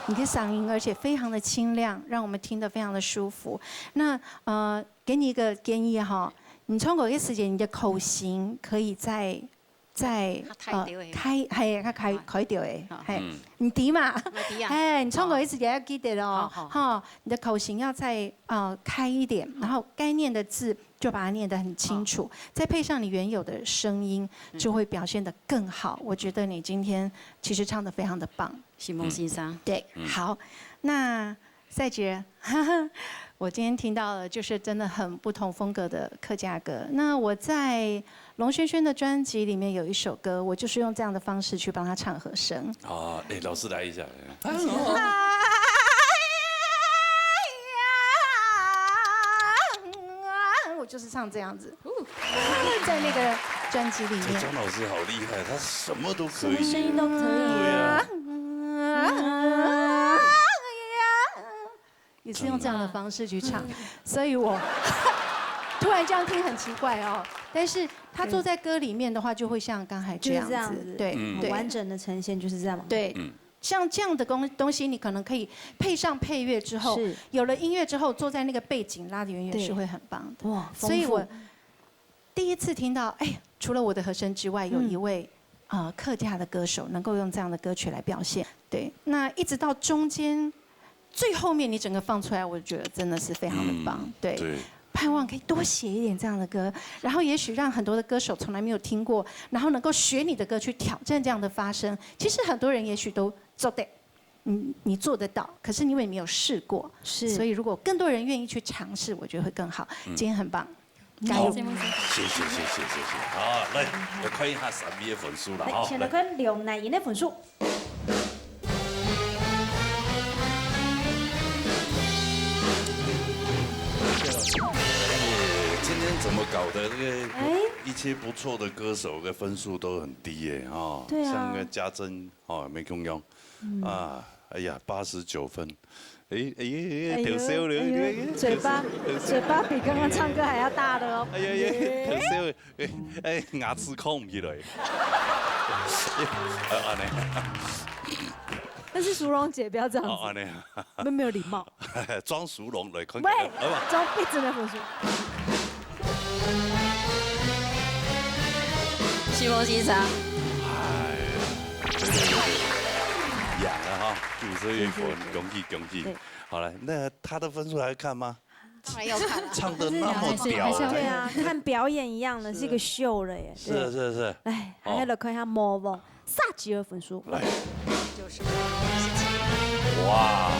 你的嗓音而且非常的清亮，让我们听得非常的舒服。那给你一个建议哈。你唱歌的时间，你的口型可以再开掉诶，你低嘛，你唱歌的时间要记得哦，哈，你的口型要再开一点，然后该念的字就把它念得很清楚，再配上你原有的声音，就会表现得更好。我觉得你今天其实唱得非常的棒，心梦欣赏。对，好，那赛杰。我今天听到的就是真的很不同风格的客家歌。那我在龙轩轩的专辑里面有一首歌，我就是用这样的方式去帮他唱和声。老师来一下。我就是唱这样子，在那个专辑里面。庄老师好厉害，他什么都可以，声音都可以。对啊。也是用这样的方式去唱，所以我突然这样听很奇怪哦。但是他坐在歌里面的话，就会像刚才这样子，对，完整的呈现就是这样。对，像这样的东西，你可能可以配上配乐之后，有了音乐之后，坐在那个背景拉得远远是会很棒的。哇，所以我第一次听到，哎，除了我的和声之外，有一位客家的歌手能够用这样的歌曲来表现。对，那一直到中间。最后面你整个放出来，我觉得真的是非常的棒。对，盼望可以多写一点这样的歌，然后也许让很多的歌手从来没有听过，然后能够学你的歌去挑战这样的发声。其实很多人也许都做得，你做得到，可是因为你没有试过，所以如果更多人愿意去尝试，我觉得会更好。今天很棒，加油！谢谢。好，来看一下3位的分数啦。来，先来看梁乃莹的分数。今天怎么搞的？这个一切不错的歌手的分数都很低耶，哈。对啊。像个家珍，没共用，哎呀，89分。特色了。嘴巴比刚刚唱歌还要大的哦。特色，牙齿抠唔起来。安尼。那是淑荣姐，不要这样子，没有礼貌。庄淑荣来看。喂，庄一直在分数。心梦欣赏。养了哈，5岁月恭喜。好了，那他的分数还看吗？当然要看。唱得那么屌。对啊，看表演一样的，是一个秀了耶。是。来，还来看一下魔王萨吉尔分数。来。就是哇！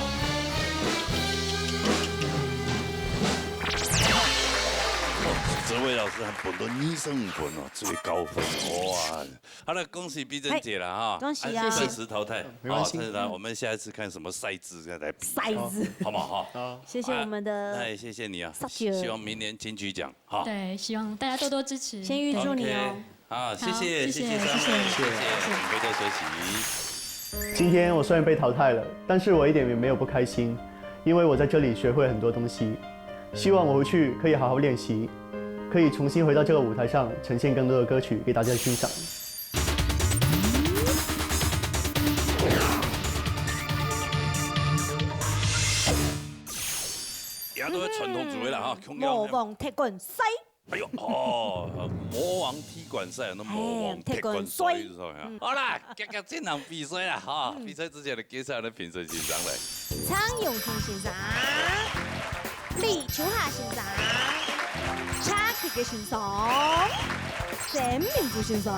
这位老师很本的女生分哦，最高分哇！好了，恭喜碧珍姐了哈，恭喜啊！暂时淘汰，没关系。我们下一次看什么赛制再来比。赛制，好不好？好。谢谢我们的，那也谢谢你啊！希望明年金曲奖哈。对，希望大家多多支持。先预祝你哦。好，谢谢，请回家休息。今天我虽然被淘汰了，但是我一点也没有不开心，因为我在这里学会很多东西。希望我回去可以好好练习，可以重新回到这个舞台上，呈现更多的歌曲给大家欣赏。也都是传统组的啦哈，魔王踢馆赛。哎呦魔王踢馆赛，那魔王踢馆赛是吧？好啦，进行比赛啦哈！比赛之前的介绍的评审欣赏来。苍永天欣赏，李秋霞欣赏，查克嘅欣赏，陈明珠欣赏。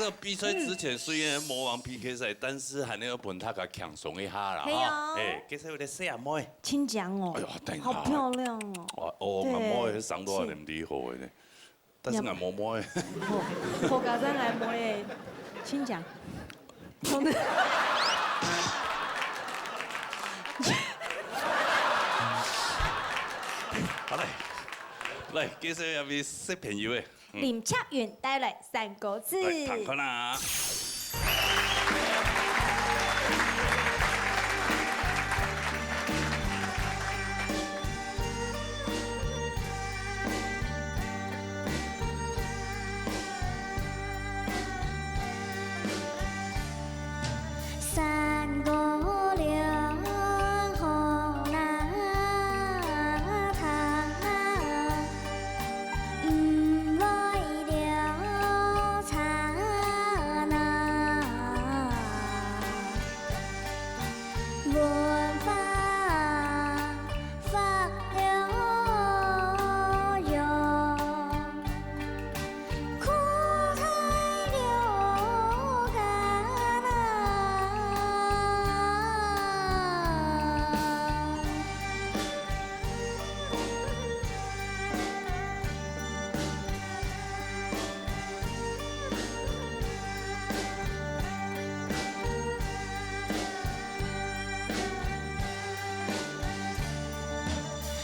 这个比赛之前虽然魔王 PK 赛，但是还能要本他给强松一下啦哈。哎，其实有点小妹。亲讲哦。哎呦，等好漂亮哦。哦，俺妹是上多点厉害的，但是俺妹妹。我家在来妹，亲讲。好嘞，来，介绍一位小朋友诶。林恰云带来三个字。来，看看啦。三五六好那他，唔来了刹那，文化发了用，苦菜了干那。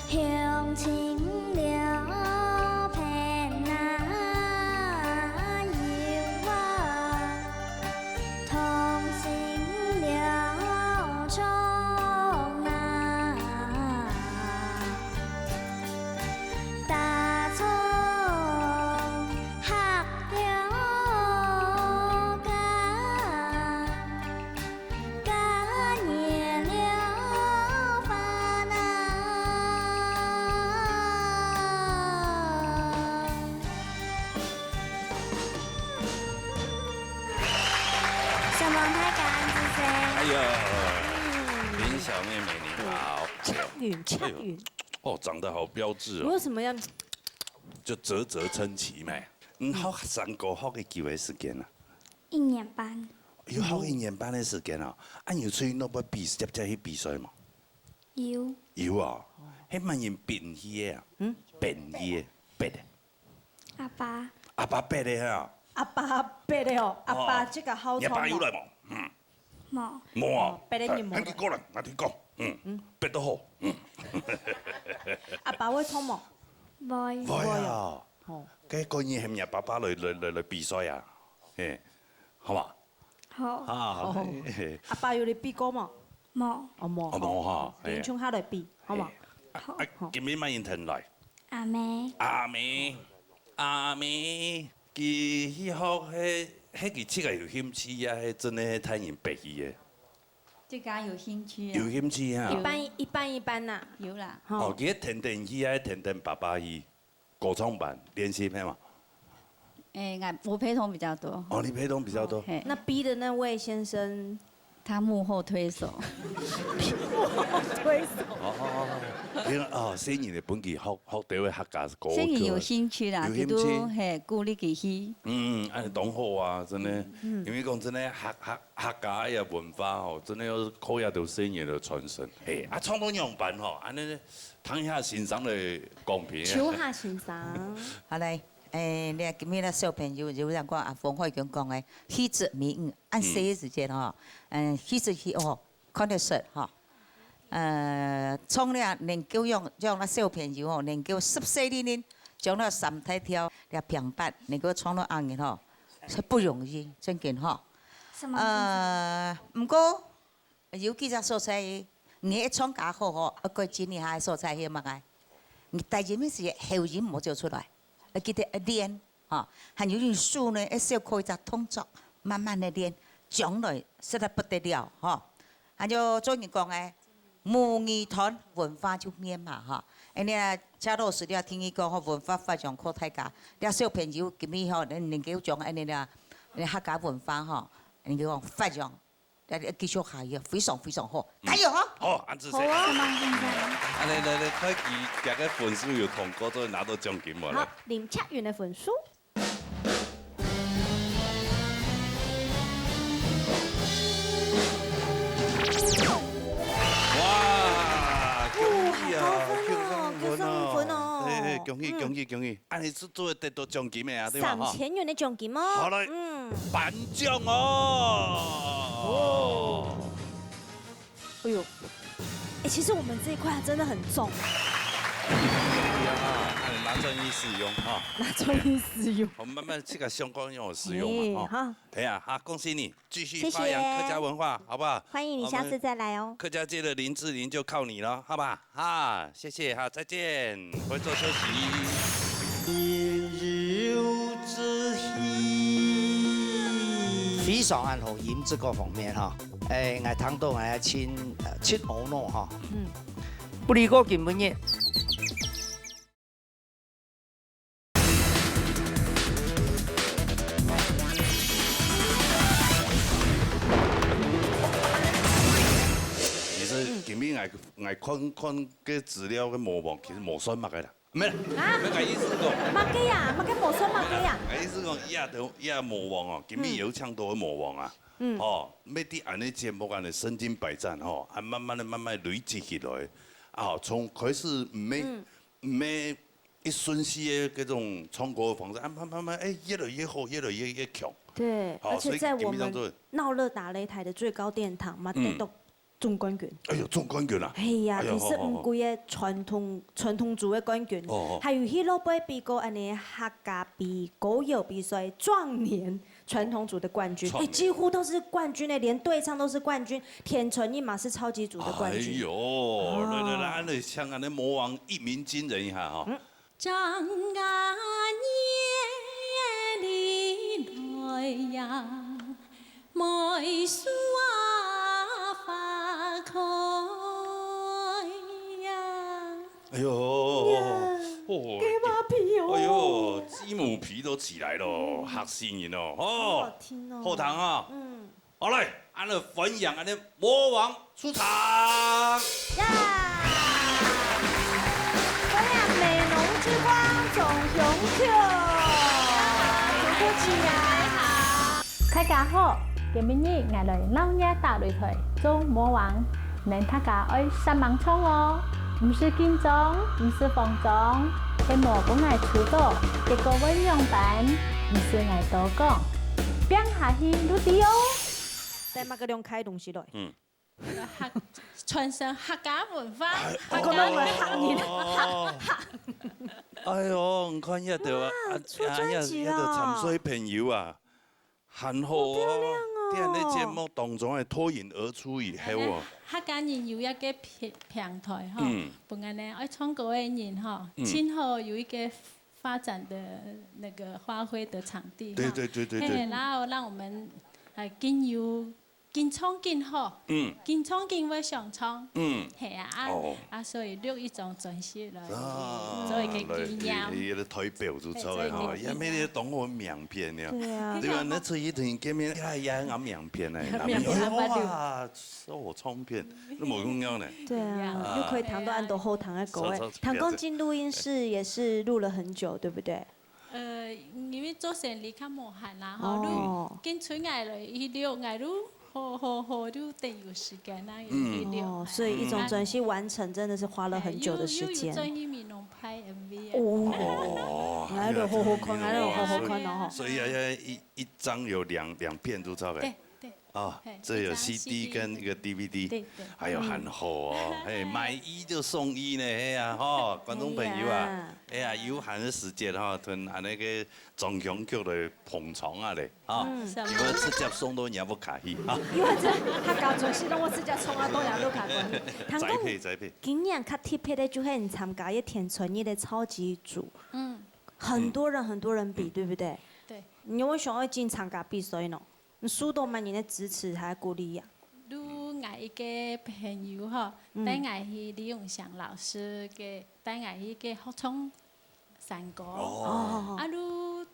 乡亲了偏那有我，同心了冲那，大葱合了干，干热了发那。小王太感恩之声。哎呦，林小妹妹你好。恰云。哦，长得好标致哦。为什么要？就啧称奇嘛。学三个学嘅几位时间啊？ 1年半。有學1年半嘅時間啊！有出去那邊接去比賽嘛？有。有啊，迄萬人變去啊，變去變的。阿爸。阿爸變的哈。阿爸白的哦，阿爸這個好你阿爸有來冇？冇。冇啊。白的你冇。你過來，我聽講，白得好。阿爸會衝冇？會。會啊。嘅個年係咪阿爸爸來比賽啊？誒，好嘛？好。啊。阿爸有嚟比過冇？冇。哦冇。哦冇哈。連衝下嚟比，好嘛？好。今年乜人聽來？阿妹。阿妹，佢學迄個七個有興趣啊，迄真係睇人白戲嘅。這個有興趣啊。有興趣啊。一般呐。有啦。哦，佢天天去啊，天天爸爸去歌唱班練習咩嘛？我陪同比較多。哦，你陪同比較多。那 B 的那位先生，他幕後推手。推手。哦，新人嘅本期學到嘅客家歌。新人有興趣啦，佢都係鼓勵佢去。安尼當好啊，真係。因為講真係客家嘅文化哦，真係要靠嘢到新人嚟傳承。創到樣辦吼，安尼睇下欣賞嚟公平。求下欣賞。好嚟。你今日咧小朋友就像講阿馮海強講嘅，戲劇名按細時間嗬，戲劇哦 concert 嗬，從咧能夠讓那小朋友哦，能夠14年將那三體跳咧平白能夠創到啱嘅嗬，係不容易，真嘅嗬。唔過有幾隻所在，你創假好嗬，一個今年下所在係乜嘅？你第二面是後人冇做出來。記得練嚇，還有啲書呢，一小可以就動作，慢慢地練，將來實在不得了嚇。還有中意講嘅母語團文化就面嘛嚇，人哋嘉老師你聽伊講文化發揚擴大家，啲小朋友咁樣嗬，能夠將人哋客家文化嗬，能夠講發揚，繼續下去，非常非常好，加油嚇！好，安志成。好啊，來，睇佢夾嘅分數有通過，再拿到獎金喎。好，林恰雲嘅分數。哎，恭喜恭喜恭喜！安尼做得到奖金的啊，对吧？ 3000元的奖金哦。好来，颁奖哦！哎呦，哎，其实我们这一块真的很重。拿专业使用哈，拿专业使用，我们慢慢去个相关用使用嘛哈。哎呀，好，恭喜你，继续发扬客家文化，好不好？欢迎你下次再来哦。客家界的林志玲就靠你了，好吧？哈，谢谢，好，再见，回座休息。非常安好饮这个方面哈，我糖度係7歐咯哈，不離個根本嘢。其實今日我看個資料嘅模仿，其實無算乜嘅啦，唔係啦，乜嘅意思講？乜嘅呀？乜嘅無算乜嘅呀？意思講也模仿哦，今日有唱多模仿啊，哦，咩啲安尼節目安尼身經百戰吼，啊慢慢累積起來，啊從開始唔咩一瞬時嘅嗰種唱歌嘅方式，啊慢慢越來越好，越來越強。對，而且在我們鬧熱打擂台的最高殿堂嘛，得到總冠軍。哎呦，總冠軍啊！哎呀，其實唔貴嘅傳統組嘅冠軍，還有迄落杯比過安尼客家比歌謠比賽壯年傳統組的冠軍，哎，幾乎都是冠軍誒，連對唱都是冠軍。田純一嘛是超級組的冠軍。哎呦，來，安尼唱安尼魔王一鳴驚人一下哈。張啊夜裏來呀，梅樹啊花開呀。哎呦，雞毛皮哦！哎呦，雞母皮都起來了，嚇死人哦！哦，後堂啊，好來，安尼分享安尼魔王出場。分享美濃之光總雄球，總球起來好。大家好，今日我來鬧熱打擂台做魔王，令大家愛殺盲衝哦，唔是緊張，唔是慌張，係魔講愛出道，結果會用版，唔是愛多講，變下去努啲哦。再買個兩開東西來。傳承客家文化，客家文化，哎呦，你看一條啊，出專輯啦！沉水朋友啊，很好哦。啲人啲節目當中係脫穎而出以後啊。客家人有一個平台哈，本來呢愛唱歌嘅人哈，今後有一個發展的那個發揮的場地哈。對。然後讓我們更有。見唱見好，見唱見會上唱，係啊，所以錄一種專輯來做一個紀念。你個代表就出來哈，因為你當我名片呀，對吧？那出一團見面，也啱名片嚟，哇，收唱片都冇咁樣呢。對啊，又可以彈到按到後堂嘅歌誒，彈鋼進錄音室也是錄了很久，對不對？因為做生理較無限啦，錄跟出藝來一六藝錄。就得有時間啦，所以一種專輯完成真的是花了很久的時間。專輯面弄拍 MV 來了好看，來了好看哦。所以一張有兩片都差嘅。對。啊，這有 CD 跟一個 DVD，還有很好哦，買一就送一呢，哎呀，哈，觀眾朋友啊，哎呀，有閒嘅時間哈，同按那個總雄曲來捧場啊咧，啊，如果直接送到也不客氣啊。因為這客家專輯讓我直接送啊到也不客氣。栽培。今年較特別的就係你參加一田純一的超級組，很多人比，對不對？對。你有冇想要進參加比賽呢？你輸到滿你的支持還鼓勵呀？如我一個朋友哈，帶我去李永祥老師嘅帶我去嘅合唱山歌，如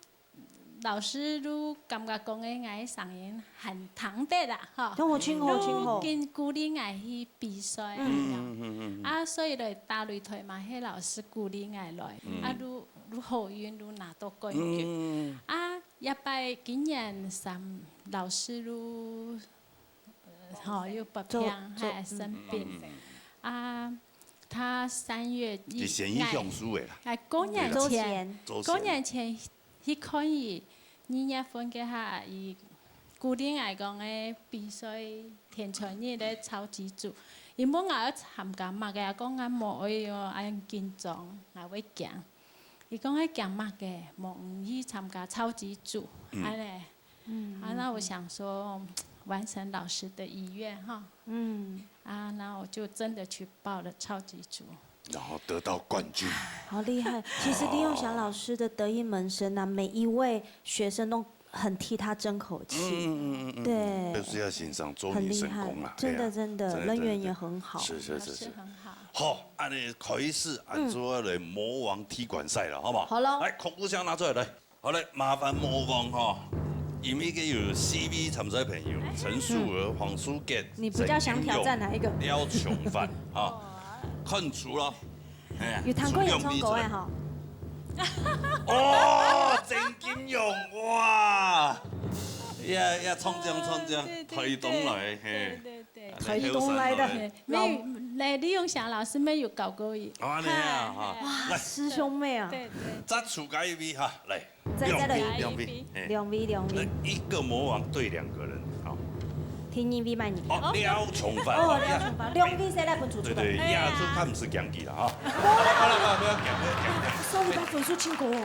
老師如感覺講嘅我聲音很堂得啦，哈，好清楚。跟鼓勵我去比賽，所以來打擂台嘛，係老師鼓勵我來，如好運如拿到冠軍，一擺今年老師又不平，還生病，他3月是先以向书的啦。哎，过年周前前，过年前去看伊2月份嘅下，伊固定嚟講嘅比賽田春日咧超級組，伊冇嗌我參加嘛嘅，講我冇去哦，嗌緊張，嗌會驚。伊講喺驚嘛嘅，冇去參加超級組，安尼。那我想說完成老師的遺願哈。那我就真的去報了超級組。然後得到冠軍，好厲害！其實林永祥老師的得意門生啊，每一位學生都很替他爭口氣。對，就是要欣賞卓很你厲害成功啦，，真的，人緣也很好。是。好，安尼開始按照來魔王踢館賽了，好不好？好咯。來，空鼓槍拿出來，好嘞，麻煩魔王哈，因為個有 CV 參賽朋友陳淑兒、黃淑傑，你比較想挑戰哪一個？廖瓊凡哈，看出咯，有談過演唱國誒哈。哦，鄭金勇哇！要衝獎，推動來嘿。推動來的，沒李永祥老師沒有搞過伊。啊，你啊哈，哇，師兄妹啊。對。再出個一 V 哈，來。兩 V。一個魔王對2個人，好。聽1 V 慢你。哦，廖瓊凡。哦，廖瓊凡，2 V 誰來分出出的？對，亞洲他唔是強記啦哈。不要強。所以他分數清過。厲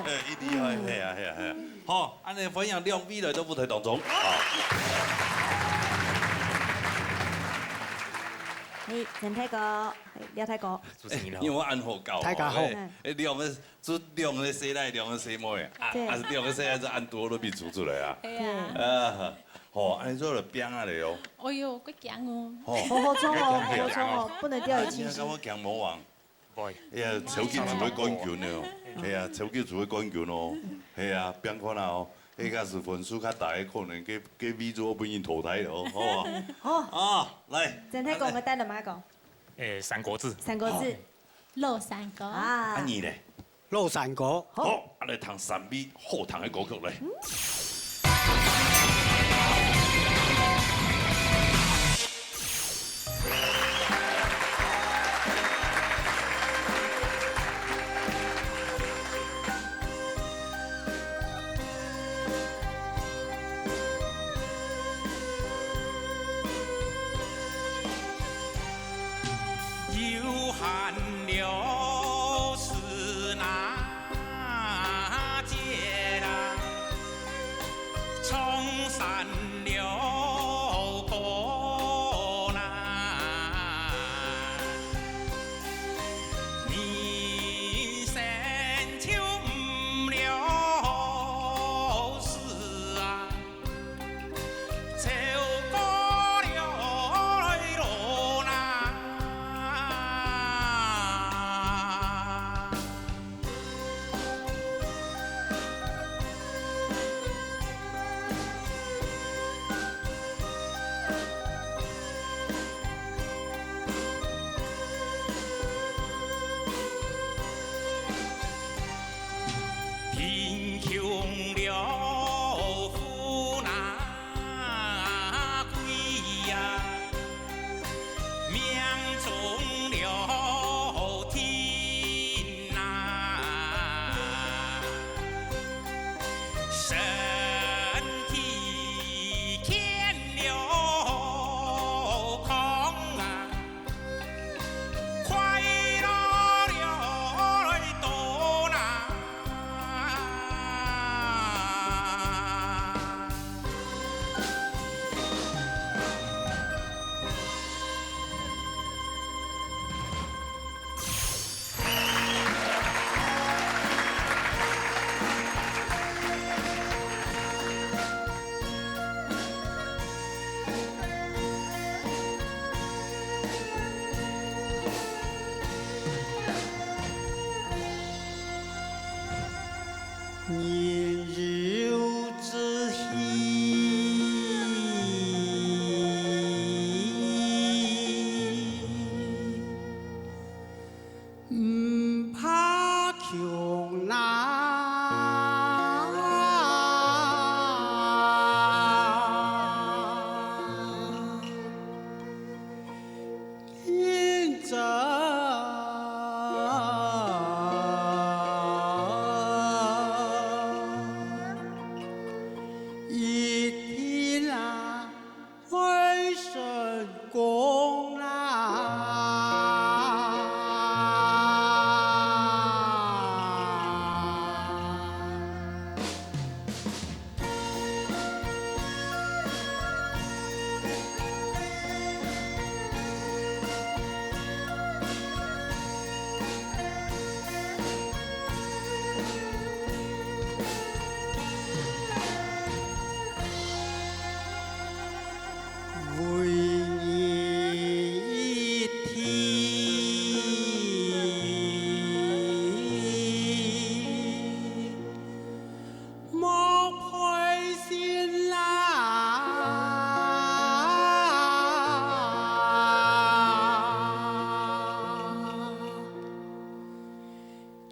害，係啊。好，按你分享2 V 來到舞台當中。鄭太哥，廖太哥。因為我按好教。大家好。2個誰來，2個誰摸呀？啊，2個誰還是按多都比出來啊？啊，好，按你做了邊啊嚟哦。哎呦，佢驚哦。好衝哦，不能掉以輕心。我驚魔王。哎呀，超級做嘅冠軍哦，係啊，超級做嘅冠軍哦，係啊，邊看啊哦。迄個是分數較大，可能給 V 組本人淘汰咯，好啊。好，來。鄭太公，我帶了馬講。三國志。三國志。肉三國。啊你咧？肉三國。好，嚟唱3 V 好聽嘅歌曲嚟。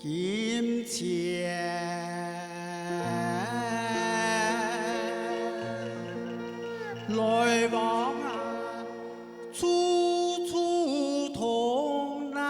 金钱，来往啊，处处同难。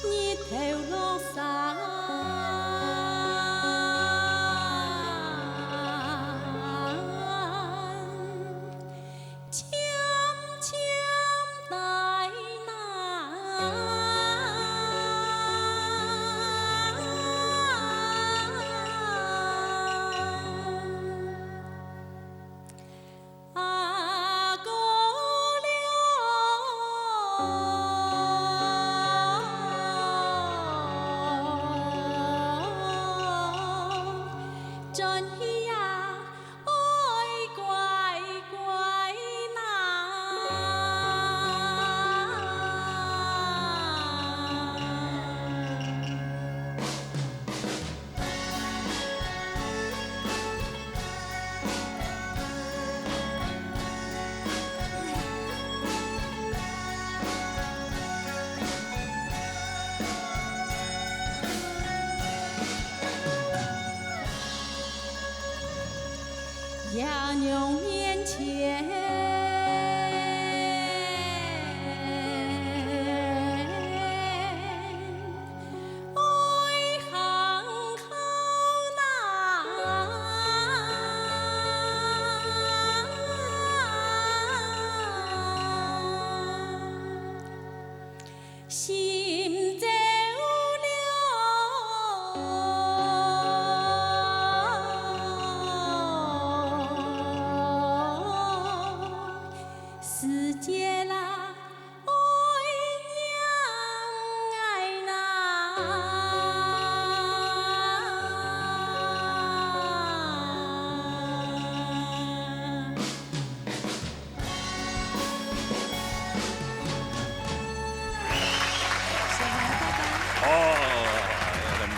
日头落山。悄悄带啊哥了，真呀爱乖乖呀娘面前。爱行口难，心走了，世界啦，爱娘爱呐。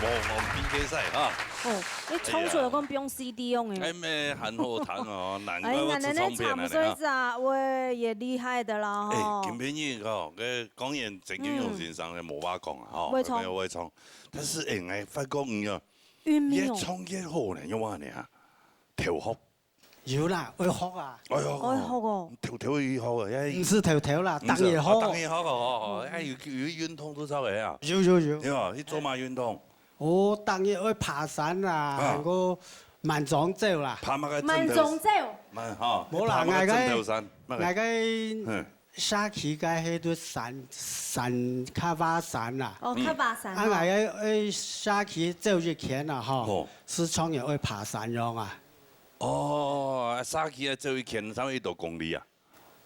模仿 PK 赛哈。哦，你冲出来讲不用 CD 用的。哎咩很好弹哦，难怪哎，我那那出唱片唱衰了呢。咋喂也厉害的啦哎，哈。金片玉哦，佢讲完郑经勇先生咧冇话讲啊，吼，会唱没有会唱，但是哎，我发觉呀，越韵味哦。唱越好呢，因为呢，调学，有啦，會學啊，哎呀，愛學哦。調越好啊，唔是頭頭啦，當然學。當然學哦，哎，有運動都出嚟啊，有。你話你做乜運動？我當然會爬山啦，係個慢裝走啦。爬乜嘅？慢裝走。慢嚇。冇啦，爬乜嘅枕頭山？嗌個沙溪嘅喺度山卡巴山啦。哦，卡巴山。啊，嗌個沙溪走一圈啦，吼，是創業會爬山用啊。哦，沙溪啊，走一圈差不多1多公里啊。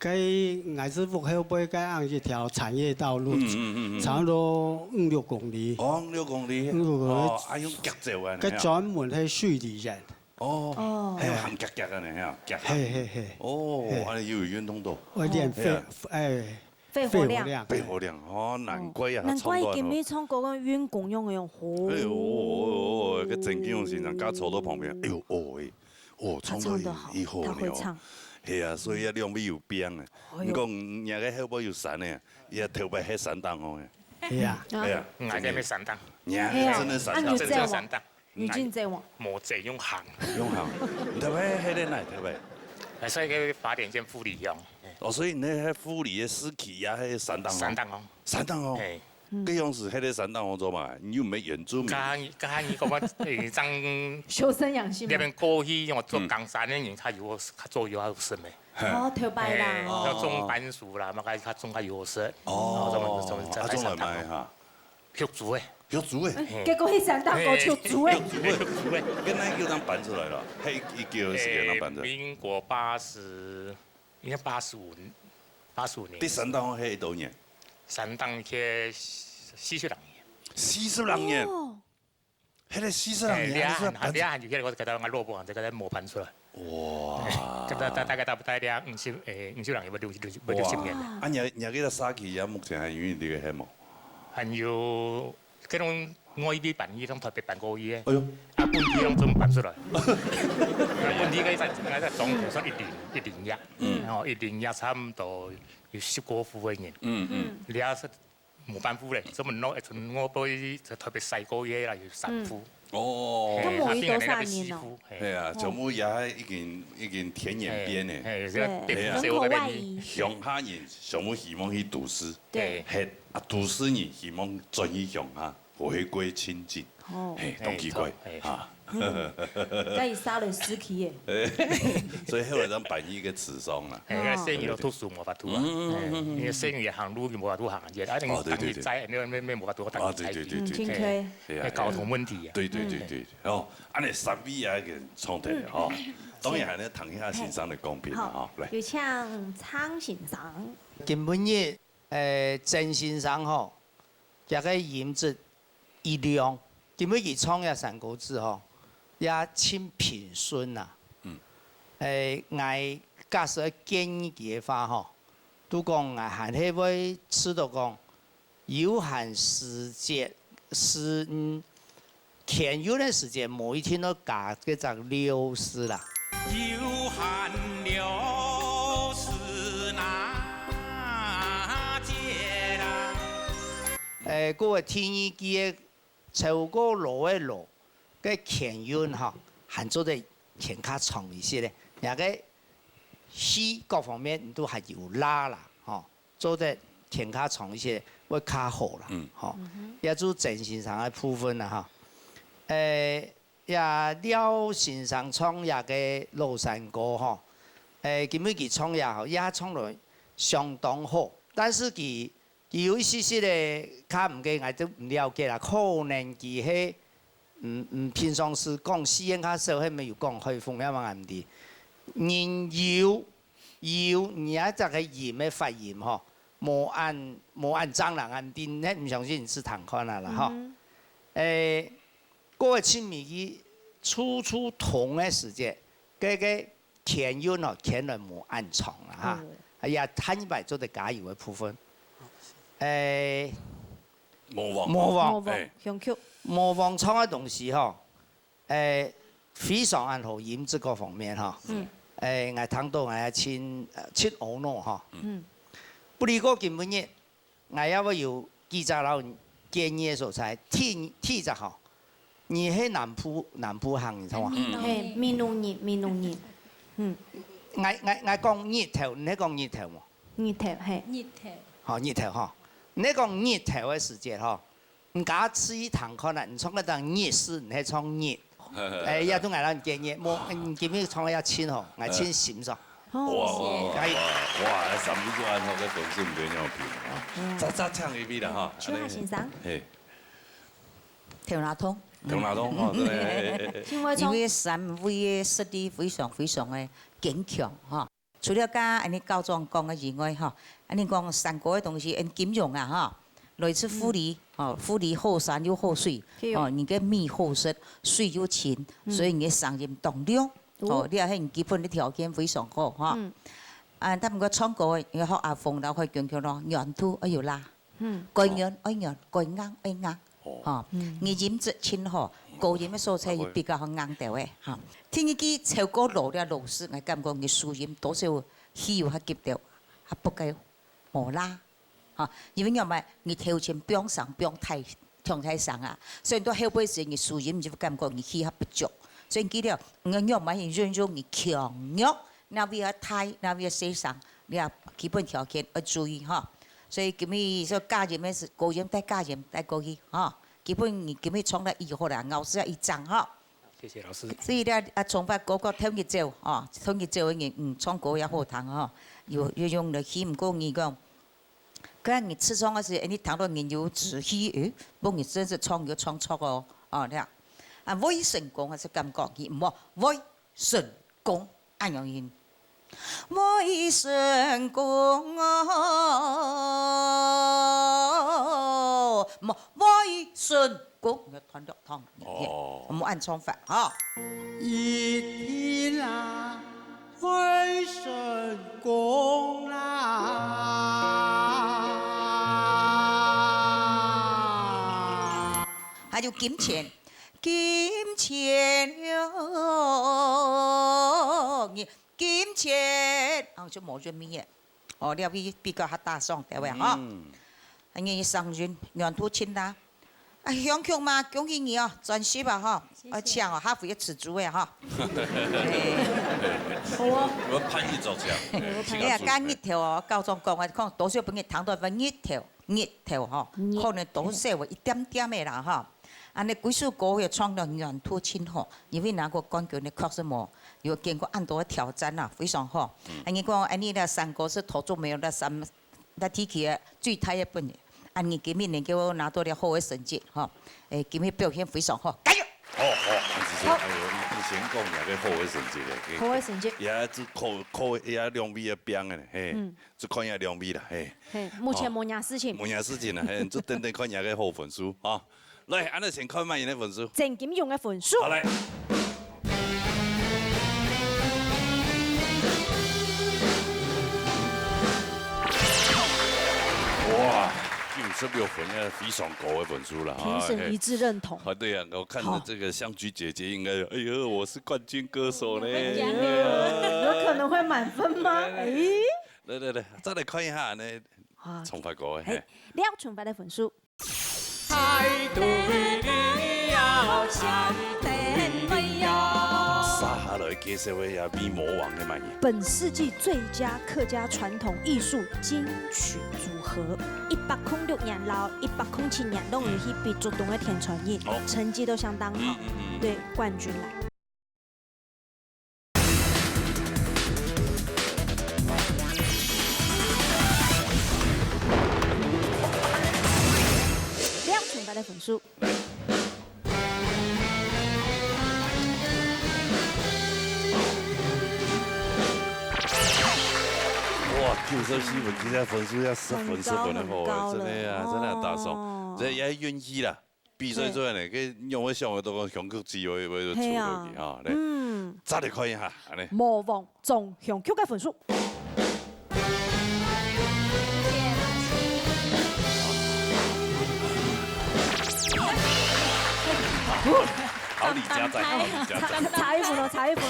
佢還是目後背該按一條產業道路，差不多5-6公里。哦，5-6公里。哦，啊用腳走啊。佢專門係水里人。哦。係行腳啊，你啊，腳。係。哦，啊，要運動到。我練肺活量。肺活量，哦，難怪啊。難怪今日唱歌跟運功用嘅用好。哎呦，個鄭經勇先生家坐到旁邊，哎呦，哦，唱得以好了。係啊，所以啊，兩邊有邊啊。你講人家後邊有山嘅，伊啊頭邊係山當嘅。係啊。係啊。嗌嘅咩散燈？真係散燈。真係散燈。你真正喎。冇這用行。用行。特別喺啲哪特別？係所以佢8點鐘富里用。哦，所以你喺富里嘅市區也係散燈哦。散燈哦。散燈哦。係。嗰樣是喺啲散燈我做嘛？你又唔係原住民。家你講乜誒爭？修身養性。那邊過去我做江山嘅人，他有做有生嘅。哦，頭擺啦。要種番薯啦，嘛佢種較有生。哦。啊，種嚟賣嚇。玉竹誒。玉竹誒。結果去散燈個玉竹誒。玉竹誒。跟那叫當辦出來了，係一叫是叫當辦出來。民國80，應該85 85年。第三档迄多年3档去40人年。 40人年，迄个40人年，你啊，就迄个我给他落步，这个在磨盘出来。哇！大概50人，要60年。啊，你记得沙琪啊，目前还有你个项目？还有嗰種外地辦呢種特別辦過嘢。哎呦！啊，本地種怎麼辦出來？本地嘅在總其實一年一，然後一年一差唔多有10個戶嘅人。你啊是冇辦戶咧，所以攞我杯就特別細個嘢啦，要3戶。哦，咁每多少年咯？係啊，就冇也一件田園邊嘅，係啊，人口外移。鄉下人上冇希望去都市，對，係啊，都市人希望轉去鄉下，回歸親近，係都奇怪啊。可以殺了屍體嘅。所以後來咱辦一個慈松啦。因為生意都讀書冇法度啊，因為生意行路冇法度行嘅，一定等於在咩冇法度等於在地，交通問題啊。對，哦，安尼3位啊個創題哦，當然係咧談一下先生的公平啊，來。有請蒼先生。今晡日曾先生吼，一個顏值一亮，今晡日創嘅3個字吼。 也親平順啦，我假使建議嘅話吼，都講我還係會知道講有限時間填有的時間，每一天都加嗰隻流失啦。有限流失那節啦。嗰個天意嘅超過路嘅路。 個田園吼，還做得田較長一些咧，也個溪各方面都係有拉啦，吼，做得田較長一些會較好啦，吼，也做鄭先生嘅部分啦，吼，也廖先生創也個廬山歌吼，今晡佢創也好，也創得相當好，但是佢有一些些咧，較唔嘅我都唔了解啦，可能佢係。 平常時講私人較少，係咪有講開封一萬啲？人有，而家就係鹽嘅發炎嗬，冇按蟑螂按釘，你唔相信你試睇看下啦嗬。嗰個清明節初出同嘅時節，嗰個田園哦，田人冇按床啦嚇，哎呀，攤白做得加油嘅部分，魔王，香口。 模仿創嘅東西嗬，非常按好飲這個方面嗬，我睇到我親歐諾嗬，不過根本嘅我要有記者佬建議嘅所在，天就好，你喺南部行，你知嘛？係闽南人，我講熱頭，你講熱頭冇？熱頭係。熱頭。好熱頭嗬，你講熱頭嘅時節嗬。 唔假吃一堂可能，你創個當熱市，你係創熱，也都嗌人建議，冇，你見面創個要親吼，嗌親閃咗。哇！三米個按好個分數唔對nhau平，再唱一遍啦哈。邱亞先生。係。條那通。條那通哦，對。因為3位嘅實力非常嘅堅強哈。除了加安尼教狀講嘅以外哈，安尼講3個嘅東西，按金融啊哈。 類似富里，富里後山又後水，你嘅米好食，水又清，所以你嘅商業動量，你係很基本嘅條件非常好哈。但唔過創國要學阿鳳啦，可以強強咯，軟土要拉，蓋軟愛軟，蓋硬愛硬，你飲質清好，高鹽嘅蔬菜比較硬啲嘅嚇。天氣機超過路咧路時，我感覺你輸鹽多少氣要係急掉，係不夠冇拉。 因為因為你條件不用上，不用太上啊，所以到後背時你輸鹽就感覺你氣合不足，所以記得我用埋運用你強弱，那邊要太，那邊要細上，你要基本條件要注意哈。所以今日說加鹽嘅是高鹽帶加鹽帶高鹽哈，基本你今日創得以後啦，咬死一張哈。謝謝老師。所以咧，從發嗰個統一做啊，統一做嘅人創果也好談哈，要用嚟起唔過你講。 咁你吃創嗰時，你談到人有志氣，幫你真係創錯哦，你啊，為成功係感覺，而唔係為成功，按樣嘢，每成功哦，每成功要团结汤，我们按唱法哈。一天啦，会成功啦。还有金钱，金钱哟，金钱，就冇咗咩嘢？哦，你比較較大聲對位哈？你生日願土親啦，香口嘛，恭喜你哦，專輯吧哈，唱哦，下回要吃豬嘅哈。好啊。我攀一走槍。你啊，揀日頭哦，高中講啊，可多少朋友談到份日頭吼，可能多少一點點嘅啦哈。安尼幾首歌也唱到願土親吼，因為那個感覺呢確實冇有經過很多挑戰啦，非常好。你講安尼咧三個是投注沒有那提起嘅最大一本嘅，安尼今年能夠拿到了好嘅成績吼，今日表現非常好，加油！好，以前講也個好嘅成績咧，好嘅成績，也只考也兩米嘅標嘅，嘿，只看也2米啦，嘿。目前冇嘢事情。冇嘢事情啦，嘿，就等看也個好分數啊。來，安尼先看乜嘢嘅分數？鄭檢用嘅分數。好嚟。哇，96分也非常高嘅分數啦，評審一致認同。啊，對啊，我看着這個香菊姐姐應該，哎呦，我是冠軍歌手呢。有可能會滿分嗎？誒。來，再來看一下呢，重發過嘅。你要重發嘅分數。猜對你要猜對你要。撒下來介紹嘅也比魔王嘅乜嘢？本世紀最佳客家傳統藝術金曲組合，106年老107年攏有去比主動嘅天傳人，成績都相當好，對冠軍來。的分數。哇，94分，其實分數要10分的好，真的啊，真的很大爽，這也願意啦。比賽做呢，佢用我上嘅都講香曲機會會出到去啊，再嚟看一下，安尼。魔王總香曲嘅分數。好李家仔，好李家仔，差一分咯，差一分。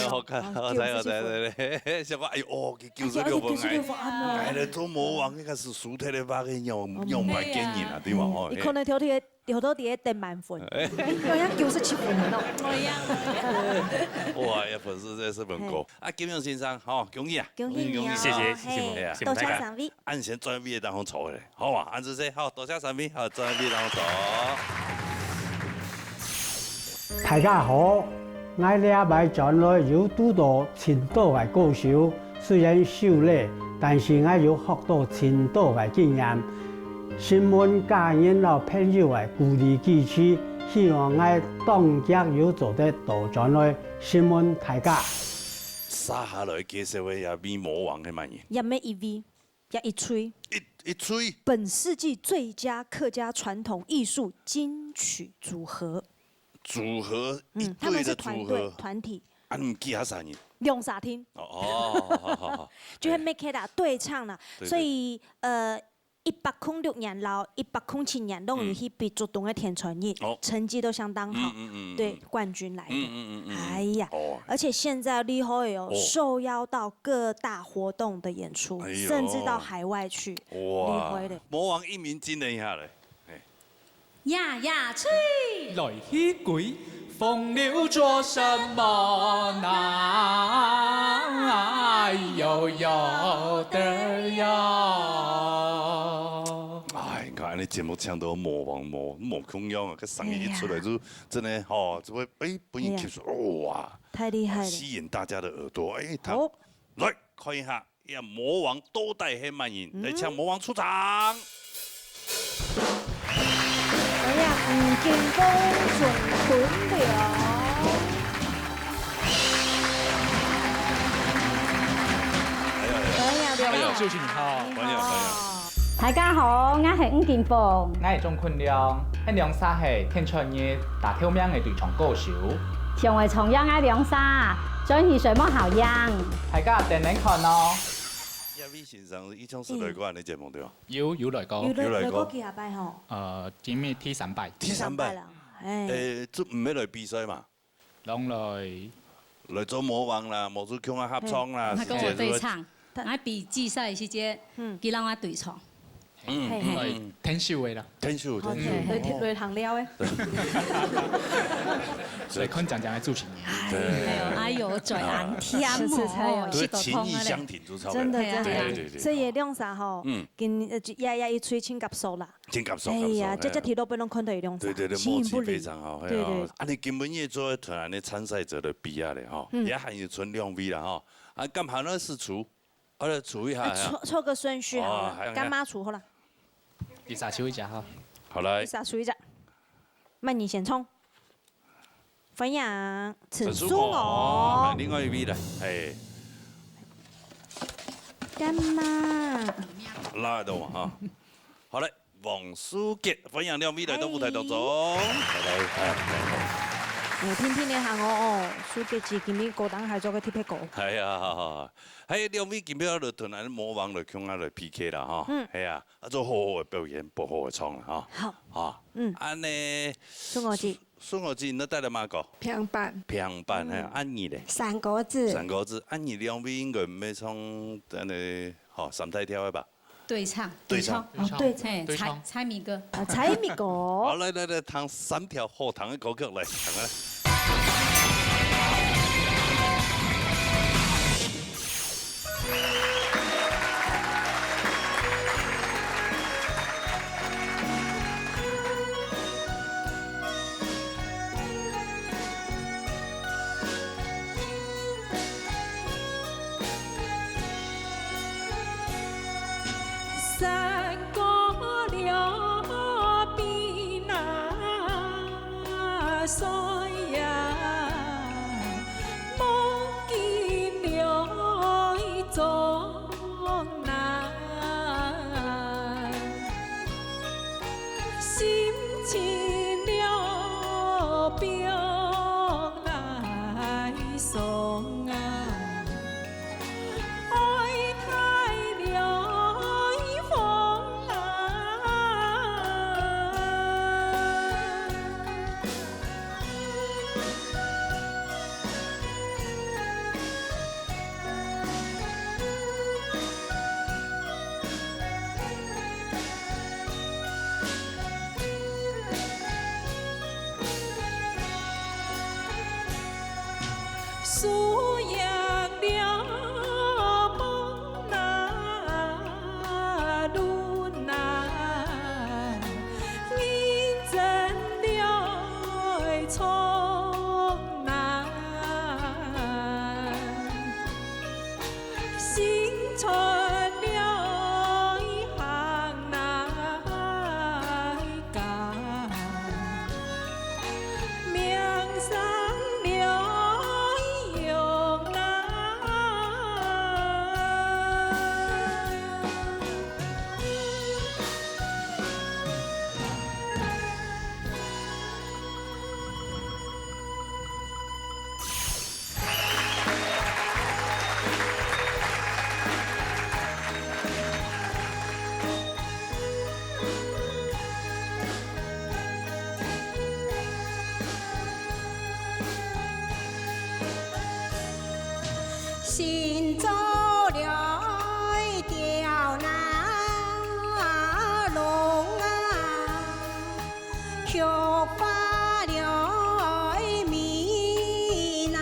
好看，好睇，什麼？哎呦，哦，佢96分，哎，你做魔王，應該是輸退的把佢用埋經驗啊，對嘛？哦，你可能條啲得滿分，有人97分咯。哇，一分數真係很高。啊，金勇先生，好，恭喜啊！恭喜你啊！謝謝，多謝3位。按先專業當中錯嘅，好嘛？按住先，好，多謝3位，好，專業當中錯。大家好，我兩位將來有拄到青島嘅高手，雖然少咧，但是我有學到青島嘅經驗。新聞家人老朋友嘅鼓勵支持，希望我當家有做得到將來新聞大家。撒下來介紹嘅也比魔王嘅乜嘢？也沒1位，也一吹。一吹。本世紀最佳客家傳統藝術金曲組合。組合，他們是團隊團體。啊，你唔記下啥人？2沙廳。哦，就是咩嘅啦，對唱啦，所以106年老107年攏有去比主動嘅天傳人，成績都相當好，對冠軍來的。哎呀，而且現在厲害哦，受邀到各大活動的演出，甚至到海外去，厲害的。魔王一鳴驚人一下嘞。呀呀吹，來起鬼，風流做什麼呢？悠悠的呀！哎，你看你節目唱到魔王魔空樣啊，個聲音一出來就真的哦，就會本應聽說哇，太厲害了，吸引大家的耳朵。哎，好，來看一下，呀，魔王都帶黑曼人來唱魔王出場。哎呀，吳建峰總屯了。主持人好，朋友。大家好，我係吳建峰，我係鍾坤亮，喺涼沙係天春日打跳名嘅對唱歌手。成為重陽嘅涼沙，真係什麼好樣？大家定定看咯。葉偉先生以前是來過你節目對嗎？有來過。有來過幾下拜吼？今日第三拜。第三拜啦。都唔係來比賽嘛？攏來做魔王啦，魔術強啊合唱啦。佢跟我對唱，我比賽時節，佢讓我對唱。天秀嘅啦，天秀，對行了誒。所以坤講嘅主持人。哎呦，最難聽哦，對，情義相挺就超。真的。所以涼沙吼，今也一吹請甲數啦。請甲數。哎呀，這提到不能看到涼沙。對，默契非常好。對。啊，你根本也做團的參賽者的比啊咧吼，也還有存兩位啦吼。啊，咁好呢是除，除一下。錯個順序好了，乾媽除好了。你啥數一隻哈？好來。你啥數一隻？那你先衝。分享陳淑娥。另外一位啦，係。乾媽。拉到嘛哈。好嘞，王書傑分享兩位來到舞台當中。天天你下我哦，書傑自今日高檔係做個貼皮歌。係啊，喺兩位今日就同咱魔王來強下來 PK 啦哈。係啊，做好好嘅表演，不好嘅唱啦哈。好。安尼。蘇我知，你帶來乜歌？平板。平板係，安妮咧。三個字。三個字，安妮兩位應該唔係唱安尼，好三太跳嘅吧？對唱。猜謎歌。猜謎歌。好，來，唱三條好聽嘅歌曲嚟，唱啊！三個了比那衰呀，夢見了終難，心情了病來送啊。素养了梦那路难，认真了冲难，心存了一行来干，命上了。心走了一条那龙啊，却发了迷呐，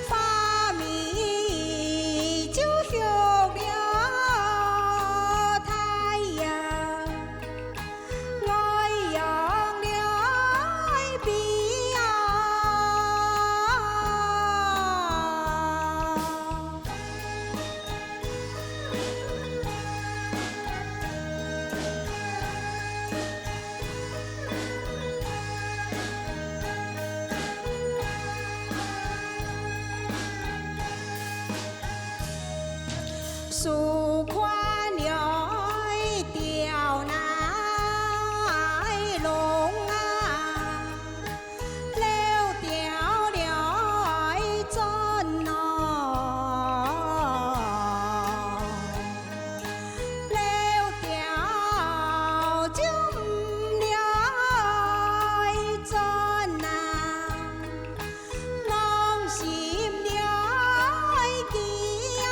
发迷就学了太阳，我养了比啊。数款来钓乃龙啊，溜钓来真哦，溜钓就唔来真啊，拢心来记啊。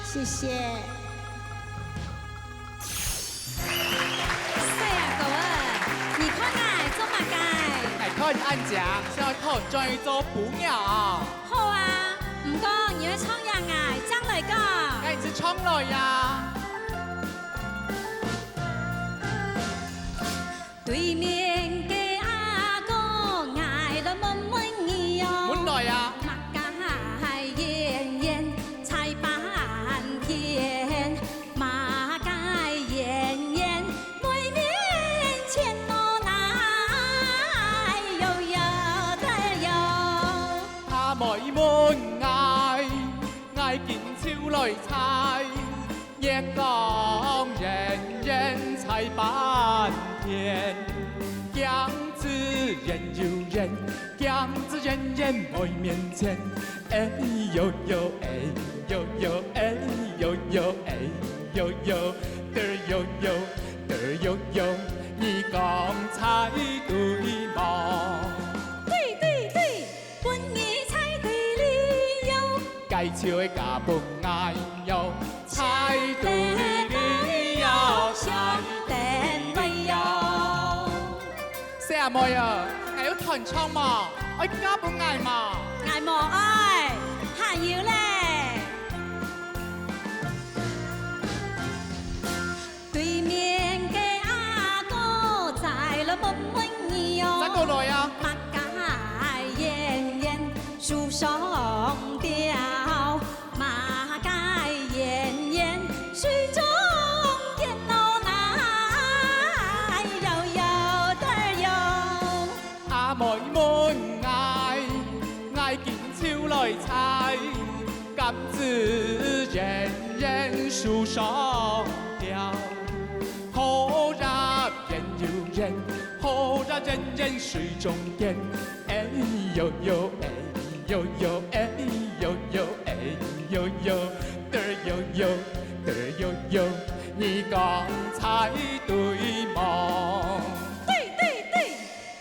谢谢。細啊狗兒，你看我做乜嘅？係看安家，想看專業做補鳥。好啊，唔過你要唱呀嗌，將來個。梗係唱來呀。對面嘅阿哥嗌到悶悶兒喲。滿來呀。馬家燕燕菜半天，馬家燕燕對面前我奶又有得有。阿妹們嗌見超來猜，一講人人猜半天，姜子人有人，姜子人人愛面前，哎呦呦哎呦呦哎呦呦哎呦呦嘚儿呦呦嘚儿呦呦，你講猜對嗎？對對對，本意猜對了喲。介紹嘅假本嗌喲，猜對了喲，猜對了喲。四阿妹啊，係要彈唱嘛，我假本嗌嘛。嗌莫愛，還要咧。對面嘅阿哥在了悶悶兒喲。再過來啊。馬家燕燕樹上吊，馬家燕燕水中見到奶又有得有。阿妹們嗌見超來猜，金子人人樹上吊，好入人要人，好入人人水中見，哎呦呦哎呦呦哎呦呦哎呦呦嘚兒呦呦嘚兒呦呦，你講猜對嗎？對對對，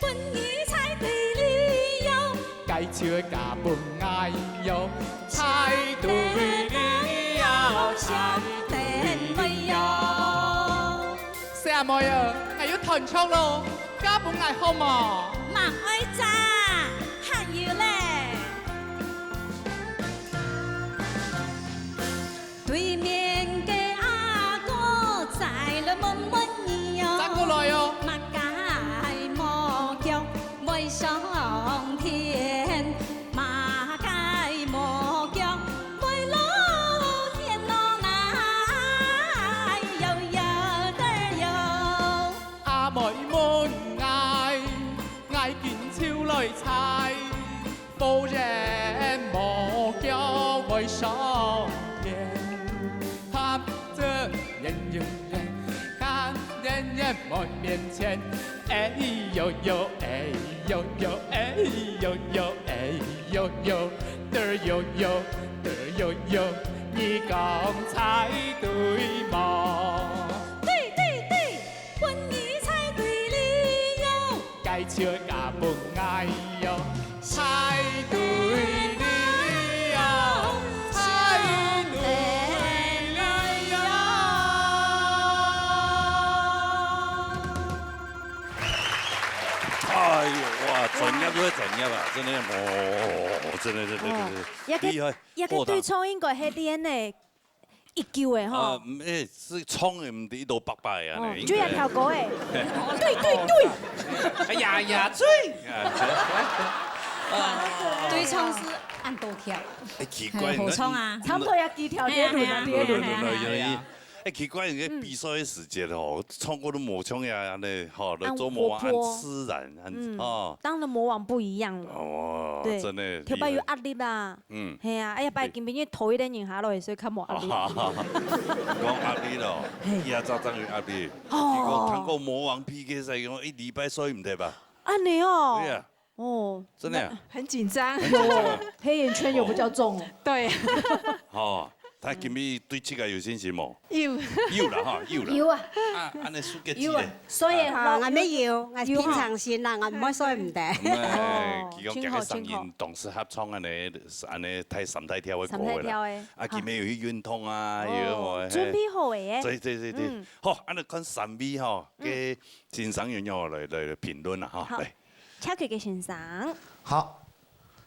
本意猜對了喲。介紹嘅假本嗌喲，猜對了喲，猜對了喲。四阿妹啊，係要彈唱咯，假本嗌好嘛？盲愛咋，還要咧。對面嘅阿哥在了悶悶兒喲。再過來喲。馬街莫叫為上天，馬街莫叫為老天喏奶又有得有。阿妹們嗌見超來猜，無人莫叫為上天，看着人有人，看人人我面前，哎呦呦哎呦呦哎呦呦哎呦呦嘚兒呦呦嘚兒呦呦，你講猜對嗎？對對對，本意猜對了喲。介紹假本嗌喲，猜對了喲，猜對了喲。哎呦哇，專業都係專業啊，真係哦，真係厲害。一個對唱應該係啲人誒一叫嘅嗬。誒，是唱嘅唔係一路白白啊，主要跳歌誒。對對對。哎呀呀，追！對唱是按多跳。奇怪，好唱啊，差唔多有幾條嘢輪啊，原來奇怪，你个比赛的时间哦，唱歌都魔腔呀，安尼，吼，来做魔王很自然，哦。当了魔王不一样了。哦，对，真的。特别有压力啦。系啊，哎呀，拜今年头一点人下落，所以较无压力。讲压力咯，以后早有压力。结果通过魔王 PK 赛，讲1礼拜所以唔对吧？安尼哦。对啊。哦，真的。很紧张。黑眼圈有比较重。对。哦。他今日对这个有信心冇？有啦哈，有啦。有啊。安尼输给有啊，所以我咩要，我平常心啦，我唔可以所以唔得。佢講今日聲音同時合唱安尼睇心態跳嘅歌啦。啊，今日有去運動啊，有準備好嘅。對。好，安尼看3位吼嘅欣賞員哦來評論啦哈。嚟，請佢嘅欣賞。好，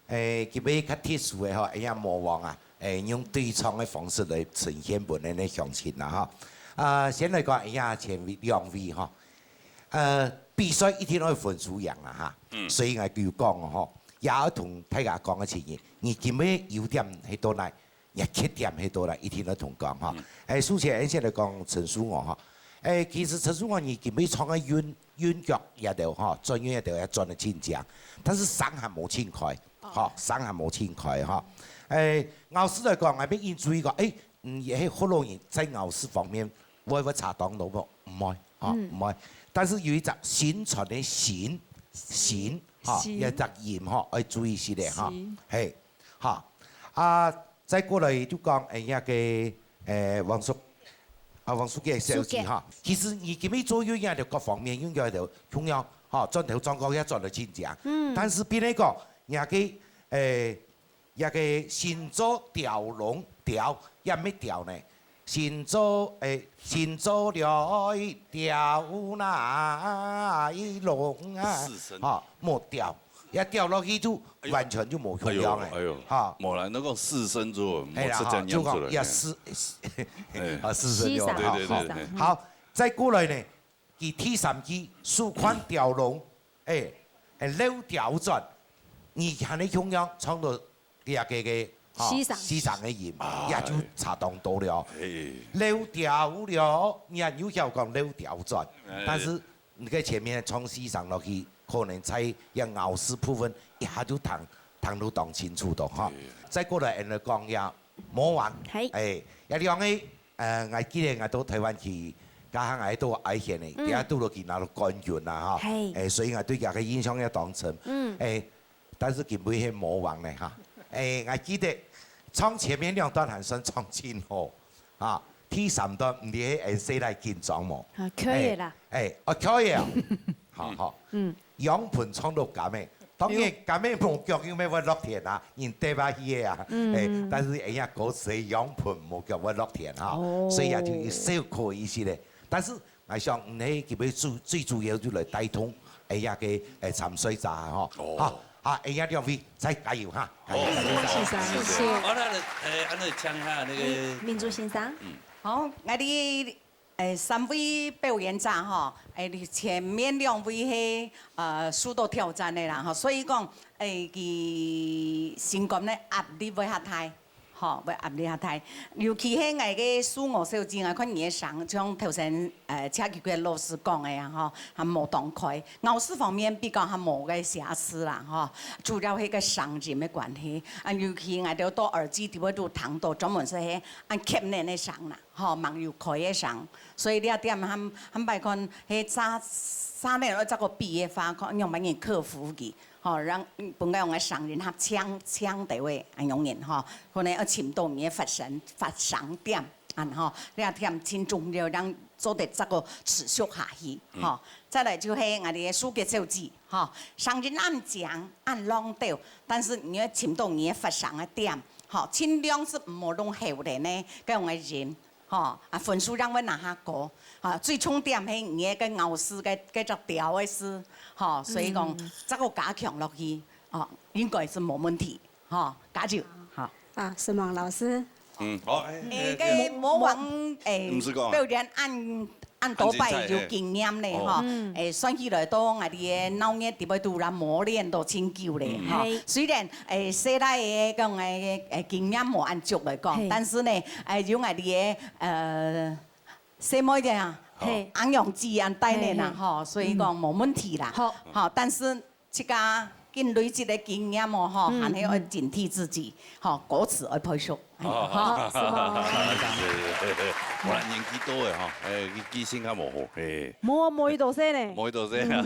今日較特殊嘅吼，哎呀魔王啊。用對唱的方式來呈現本人的鄉親啦哈。先來講，哎呀，前2位哈，比賽一定要分輸贏啦哈。所以我就講吼，也要同大家講一次嘢，而今日優點喺度嚟，也缺點喺度嚟，一定要同講哈。首先先來講陳淑娥哈，其實陳淑娥你今日唱嘅韻腳也條哈，轉韻也條也轉得真正，但是聲還冇清開，哈，聲還冇清開哈。牛屎嚟講，我俾注意過，喺好多人在牛屎方面，會查檔到噃，唔會，唔會。但是有一隻宣傳嘅線，嚇，一隻鹽嗬，要注意些咧嚇，係，嚇。再過來就講一個王書記嘅小字嚇，其實而今日做樣嘢就各方面應該就同樣嚇，轉頭裝高一轉到真正。但是邊一個也嘅一個先做調龍調，一咩調呢？先做了調那龍啊，嚇冇調，一調落去就完全就冇用嘅。嚇，冇啦，那個四聲做，冇係啦，就講一四聲用。對。好，再過來呢，佢第3句數款調龍，溜調轉，你看你中央唱到。啲嘅西藏嘅鹽，也就查當到了。溜掉了，人有效講溜掉轉，但是你喺前面從西藏落去，可能在一牛屎部分一下就彈到當清楚到哈。再過來人嚟講也魔王，一兩個我記得我到台灣去，家下我都愛獻嘅，而家到落去拿到冠軍啦哈。所以我對佢嘅印象也當成，但是佢唔係魔王咧哈。我記得唱前面2段還算唱真好，啊，第3段唔知誰來緊張冇？可以啦。可以啊，好。楊盤唱到咁嘅，當然咁嘅冇腳要咩會落田啊，人對吧嘢啊，但是人家嗰時楊盤冇腳會落田啊，所以也就要少可一些咧。但是我想唔係佢最主要就嚟帶動人家嘅參賽者嗬。哎呀，2位再加油哈！好，謝謝。好，那唱下那個民族欣賞。好，我哋3位表演者哈，前面2位係輸到挑戰的啦，所以講佢性格咧壓力會較大。吼，要壓力較大，尤其係我嘅數學小字，我看嘢上，像頭先車橋嘅老師講嘅啊，吼，係冇當開。咬字方面比較係冇嘅瑕疵啦，吼，主要係個聲音嘅關係。啊，尤其我哋到耳機啲位都聽到專門係係按吸奶嘅聲啦，吼，網友開嘅聲，所以呢一點係咪看係三年我這個畢業法，看用乜嘢克服佢。吼，讓本來用嘅聲音較強地位，安用人吼，可能要潛到你嘅發聲點，吼，呢一點真重要，讓做得這個持續下去，吼。再來就係我哋嘅書嘅手指，吼，聲音按強按浪調，但是你要潛到你嘅發聲嘅點，吼，盡量是唔好弄後嚟呢，咁用嘅人。吼，分數讓我拿下高，最重點係你個咬絲嘅隻調嘅絲，吼，所以講這個加強落去，應該是冇問題，吼，加油，好。沈王老師。好。個魔王表演按多擺有經驗咧，吼，算起來都我哋嘅腦眼點樣都啦磨練到真久咧，吼。雖然細大嘅講嘅經驗冇按足來講，但是呢，有我哋嘅什么的啊？嘿，俺用自然带的啦，吼，所以讲冇问题啦。好，好，但是这个跟累积的经验哦，吼，还是要警惕自己，吼，果此而培训。好，是吗？我年纪多的吼，记性较模糊，冇伊多些呢。冇伊多些啊。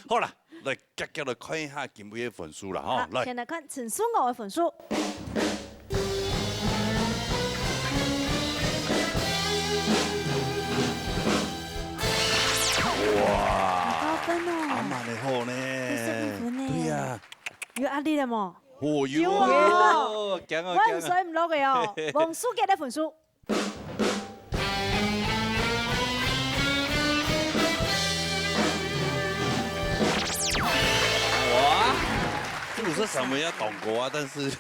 好啦，来急急来看一下今尾的分数啦，吼，来。先来看陈书豪的分数。哇，高分哦，阿妈的好呢，对呀，有压力了冇？有哦，强啊我唔水唔落嘅哦，王书记的分数。哇，这不是什么要懂过啊，但是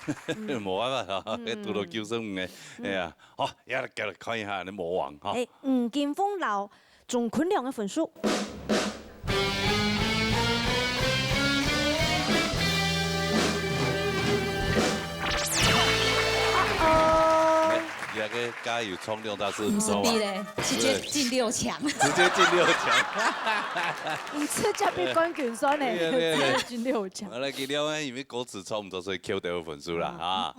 冇办法哈，读到95嘅，哎呀，好，也来看一下你魔王哈。吴建峰老钟坤良的分数。那个加油冲量大师，不是比嘞，直接进6强。直接进6强。唔直接比冠军赛呢，直接进6强。我来给了，因为歌词差不多，所以 Q 到分数啦啊。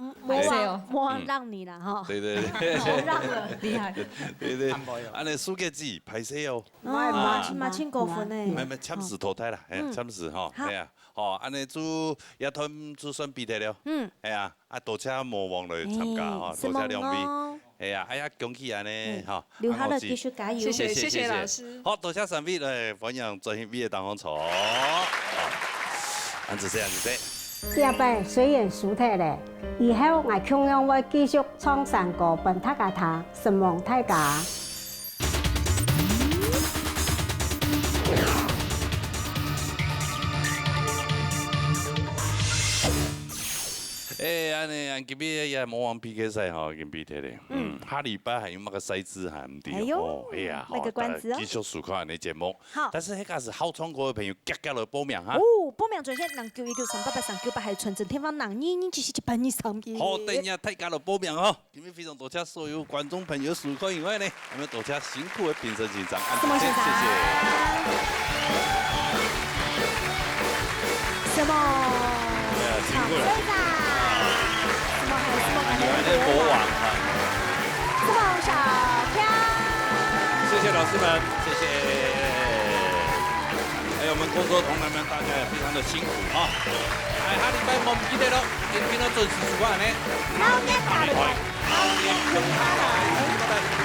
莫让你了哈。对对对，让了，厉害。对对，安尼输给自己拍摄哦。马清高分呢。没签字淘汰啦，签字哈，哎呀，好，安尼做也团做算比赛了，哎呀，多谢魔王来参加哈，多谢两位。哎呀，哎呀，恭喜安尼哈！留下了继续加油！谢谢老师。好，多谢3位来欢迎专业毕业当红草。安子这样子的。这摆虽然输脱咧，以后我同样会继续创3个本大家他，希望大家。安尼，俺今日也魔王 PK 赛哈，跟比赛咧。下礼拜还有那个赛制还唔对哦。哎呀，卖个关子哦。继续收看你节目。好。但是迄个是好唱歌的朋友，急急来报名哈。哦，报名专线0919388398，还有传真天方222778231。好，等下大家来报名哦。今日非常多谢所有观众朋友收看以外呢，我们多谢辛苦的评审现场，谢谢。什么？辛苦了。魔王哈，宋小飘，谢谢老师们，谢谢，还有我们工作同仁们，大家也非常的辛苦啊！下礼拜我唔記得咯，見到準時收看呢。老年大台，老年中下台，拜拜。